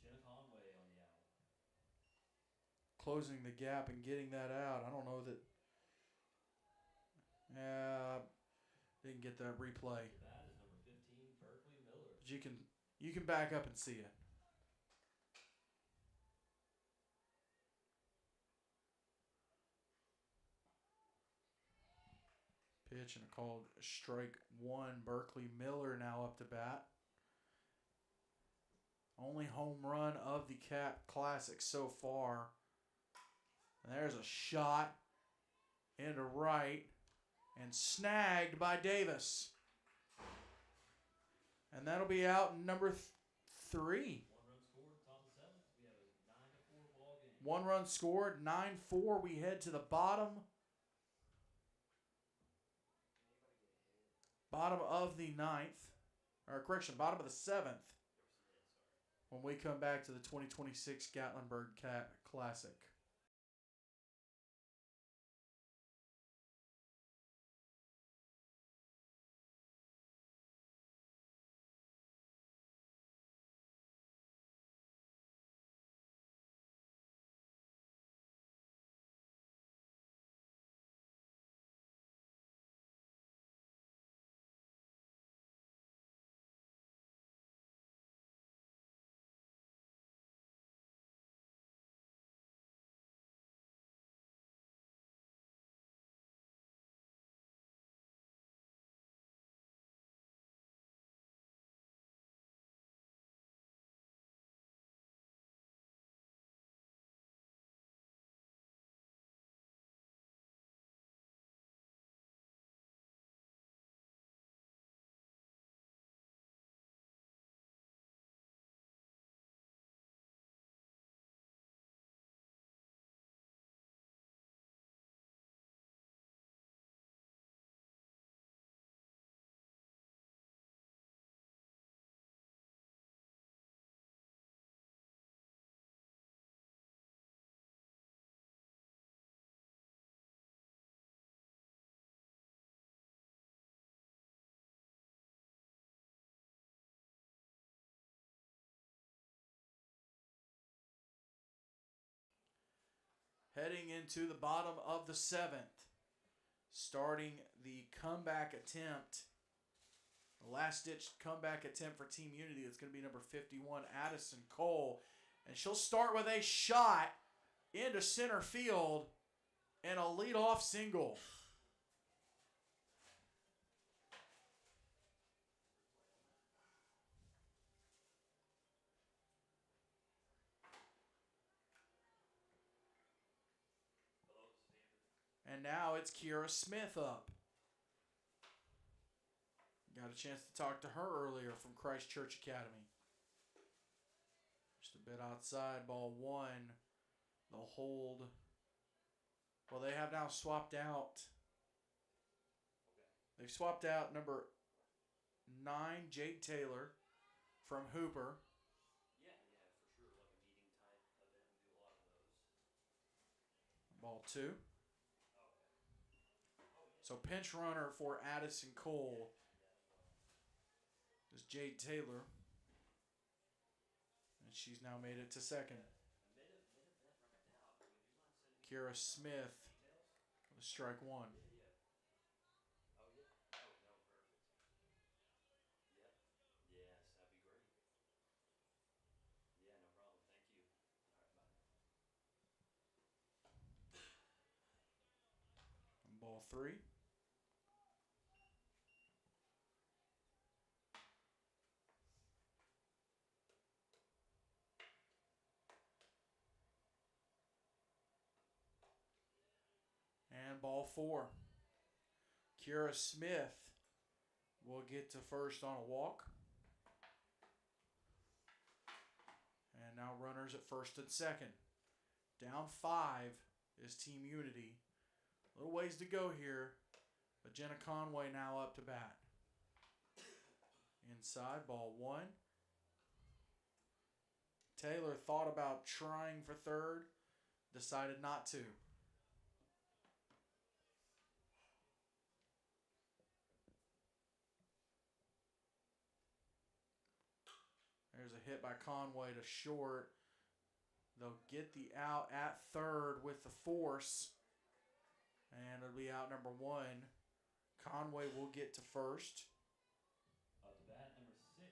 Jenna Conway on the out. Closing the gap and getting that out. I don't know that. Yeah, didn't get that replay. That is number 15, Berkeley Miller. But you can back up and see it. Pitch and a called strike 1. Berkeley Miller now up to bat. Only home run of the Cap Classic so far. And there's a shot into right and snagged by Davis. And that'll be out number 3. 1 run scored, top of the 7th. We have a 9-4 ball game. 1 run scored, 9-4. We head to the bottom of the 9th. Or correction, bottom of the 7th. When we come back to the 2026 Gatlinburg Classic. Heading into the bottom of the 7th. Starting the comeback attempt. The last-ditch comeback attempt for Team Unity. It's going to be number 51, Addison Cole. And she'll start with a shot into center field and a leadoff single. And now it's Kiera Smith up. Got a chance to talk to her earlier from Christ Church Academy. Just a bit outside, ball 1. They'll hold. Well, they have now swapped out They've swapped out number 9, Jade Taylor, from Hooper. Yeah, for sure. Like a meeting type event. We do a lot of those. Ball 2. Oh, yeah. So pinch runner for Addison Cole is Jade Taylor. And she's now made it to second. Mid event right now. Would you mind sending me Kira Smith details? with strike 1. Oh, yeah. Oh, no, perfect. Yep. Yes, that'd be great. Yeah, no problem. Thank you. All right, bye. And ball 3. And ball 4. Kira Smith will get to first on a walk. And now runners at first and second. Down 5 is Team Unity. A little ways to go here, but Jenna Conway now up to bat. Inside, ball 1. Taylor thought about trying for third, decided not to. There's a hit by Conway to short. They'll get the out at third with the force. And it'll be out number 1. Conway will get to first. Up to bat, number 6,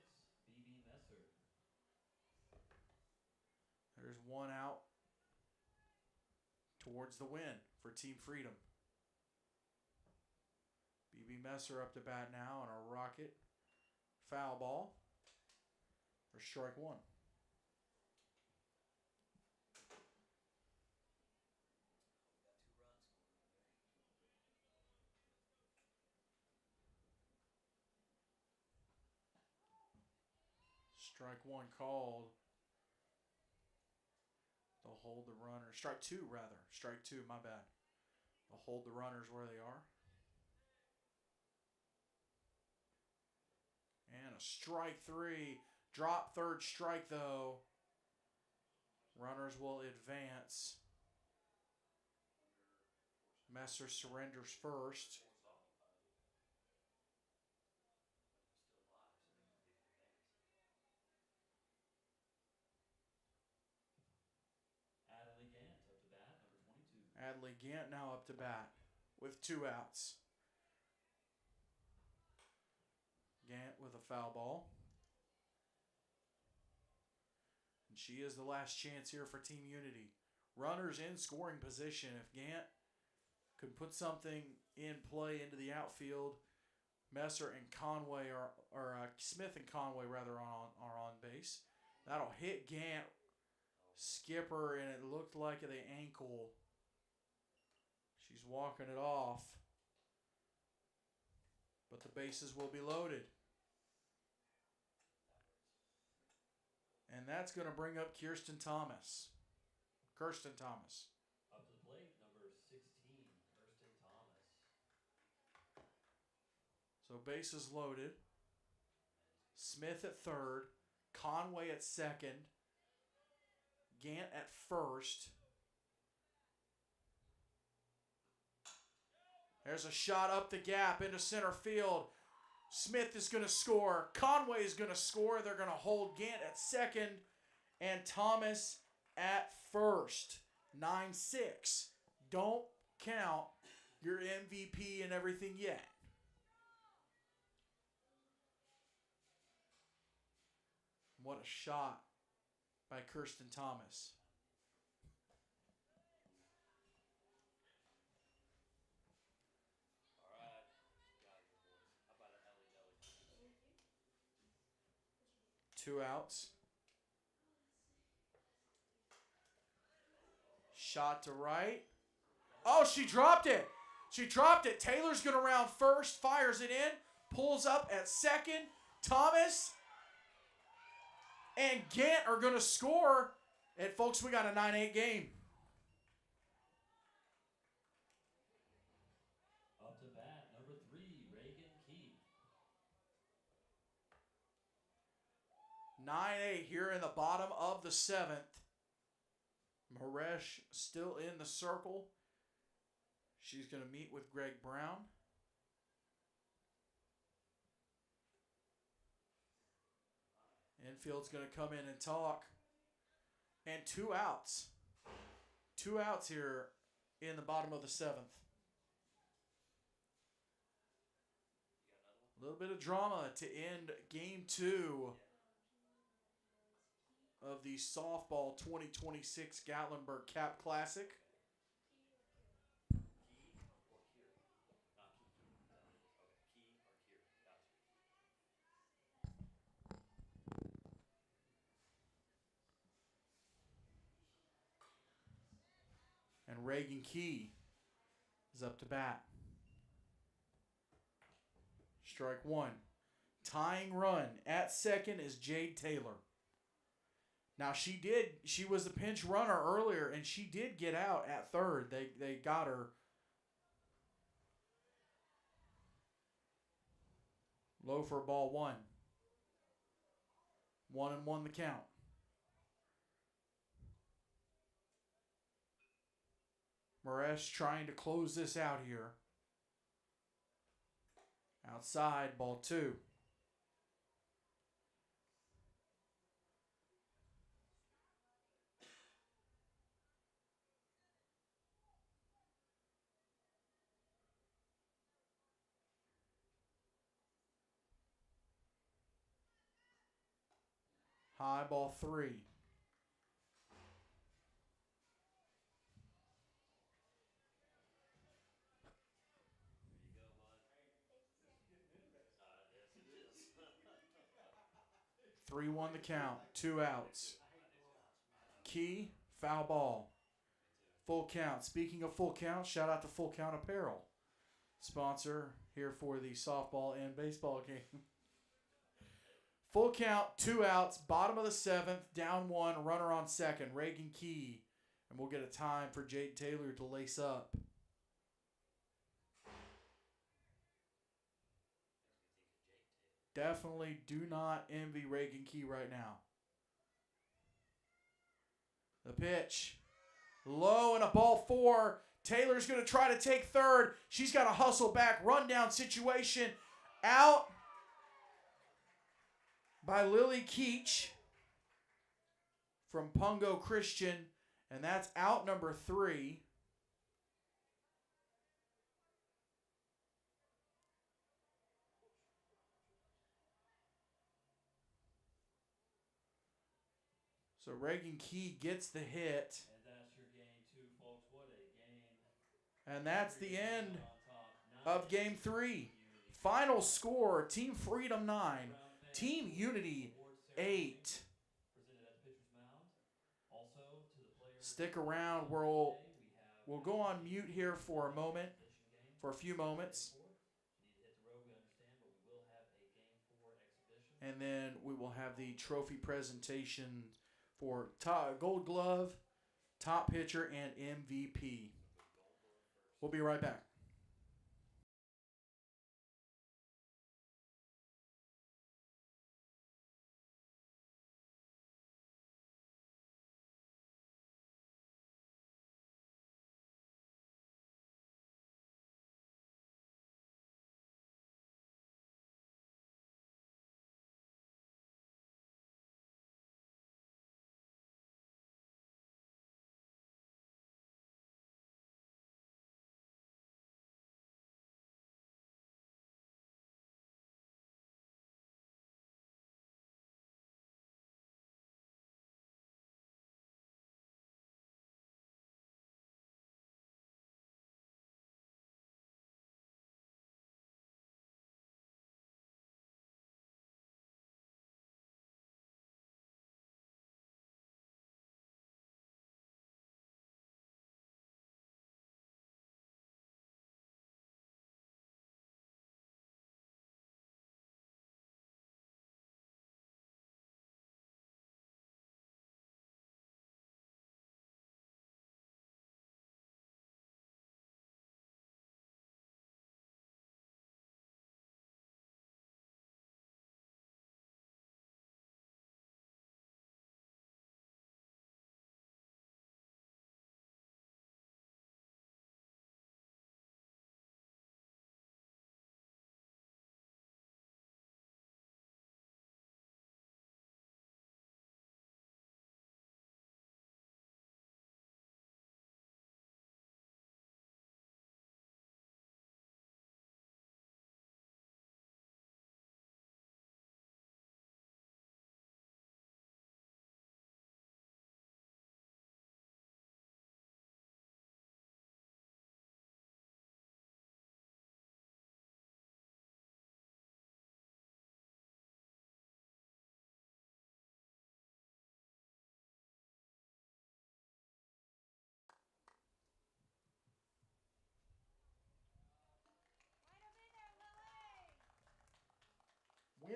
BB Messer. There's 1 out towards the win for Team Freedom. BB Messer up to bat now on a rocket foul ball for strike 1. Strike 1 called. They'll hold the runner. Strike 2, rather. Strike 2, my bad. They'll hold the runners where they are. And a strike 3. Drop third strike, though. Runners will advance. Messer surrenders first. Adley Gant now up to bat with 2 outs. Gant with a foul ball. And she is the last chance here for Team Unity. Runners in scoring position. If Gant could put something in play into the outfield, Messer and Conway or Smith and Conway rather are on base. That'll hit Gant, skipper, and it looked like the ankle. She's walking it off. But the bases will be loaded. And that's going to bring up Kirsten Thomas. Up to the plate, number 16, Kirsten Thomas. So bases loaded. Smith at third. Conway at second. Gant at first. There's a shot up the gap into center field. Smith is going to score. Conway is going to score. They're going to hold Gant at second. And Thomas at first. 9-6. Don't count your MVP and everything yet. What a shot by Kirsten Thomas. All right. Got it, boys. How about an Ellie Deli? 2 outs. Shot to right. Oh, she dropped it. Taylor's going to round first, fires it in, pulls up at second. Thomas and Gant are going to score. And, folks, we got a 9-8 game. Up to bat, number 3, Reagan 9-8 here in the bottom of the 7th. Maresh still in the circle. She's going to meet with Greg Brown. Infield's going to come in and talk. And 2 outs. 2 outs here in the bottom of the 7th. A little bit of drama to end game 2 of the softball 2026 Gatlinburg Cap Classic. And Reagan Key is up to bat. Strike 1. Tying run at second is Jade Taylor. Now she was the pinch runner earlier, and she did get out at third. They got her. Low for ball 1. 1-1 the count. Maresh trying to close this out here. Outside, ball 2. High, ball 3. There you go, bud. 3-1 the count. 2 outs. Key, foul ball. Full count. Speaking of full count, shout out to Full Count Apparel. Sponsor here for the softball and baseball game. Full count, 2 outs, bottom of the 7th, down 1, runner on second, Reagan Key. And we'll get a time for Jade Taylor to lace up. Definitely do not envy Reagan Key right now. The pitch. Low and a ball 4. Taylor's going to try to take third. She's got to hustle back. Rundown situation. Out by Lily Keach from Pungo Christian. And that's out number 3. So Reagan Key gets the hit. And that's your game 2, folks. What a game. And that's the end of game 3. Final score, Team Freedom 9, Team Unity 8. Stick around. We'll go on mute here for a few moments. And then we will have the trophy presentation for Gold Glove, top pitcher, and MVP. We'll be right back.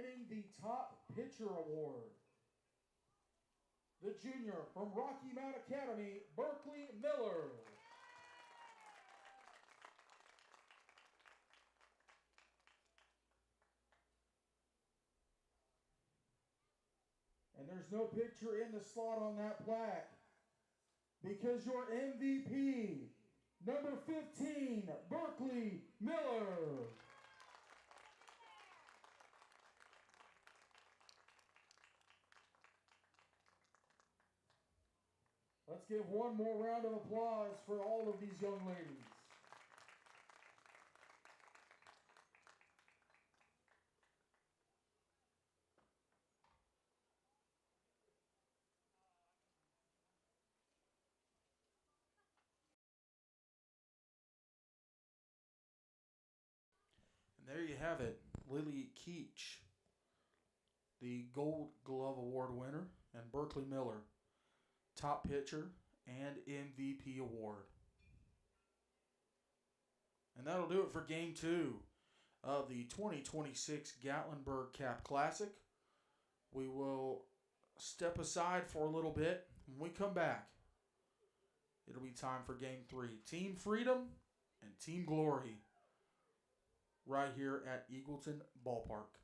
winning the top pitcher award, the junior from Rocky Mount Academy, Berkeley Miller. And there's no picture in the slot on that plaque because your MVP, number 15, Berkeley Miller. Let's give one more round of applause for all of these young ladies. And there you have it. Lily Keach, the Gold Glove Award winner, and Berkeley Miller, top pitcher and MVP award. And that'll do it for Game 2 of the 2026 Gatlinburg Cap Classic. We will step aside for a little bit. When we come back, it'll be time for Game 3. Team Freedom and Team Glory right here at Eagleton Ballpark.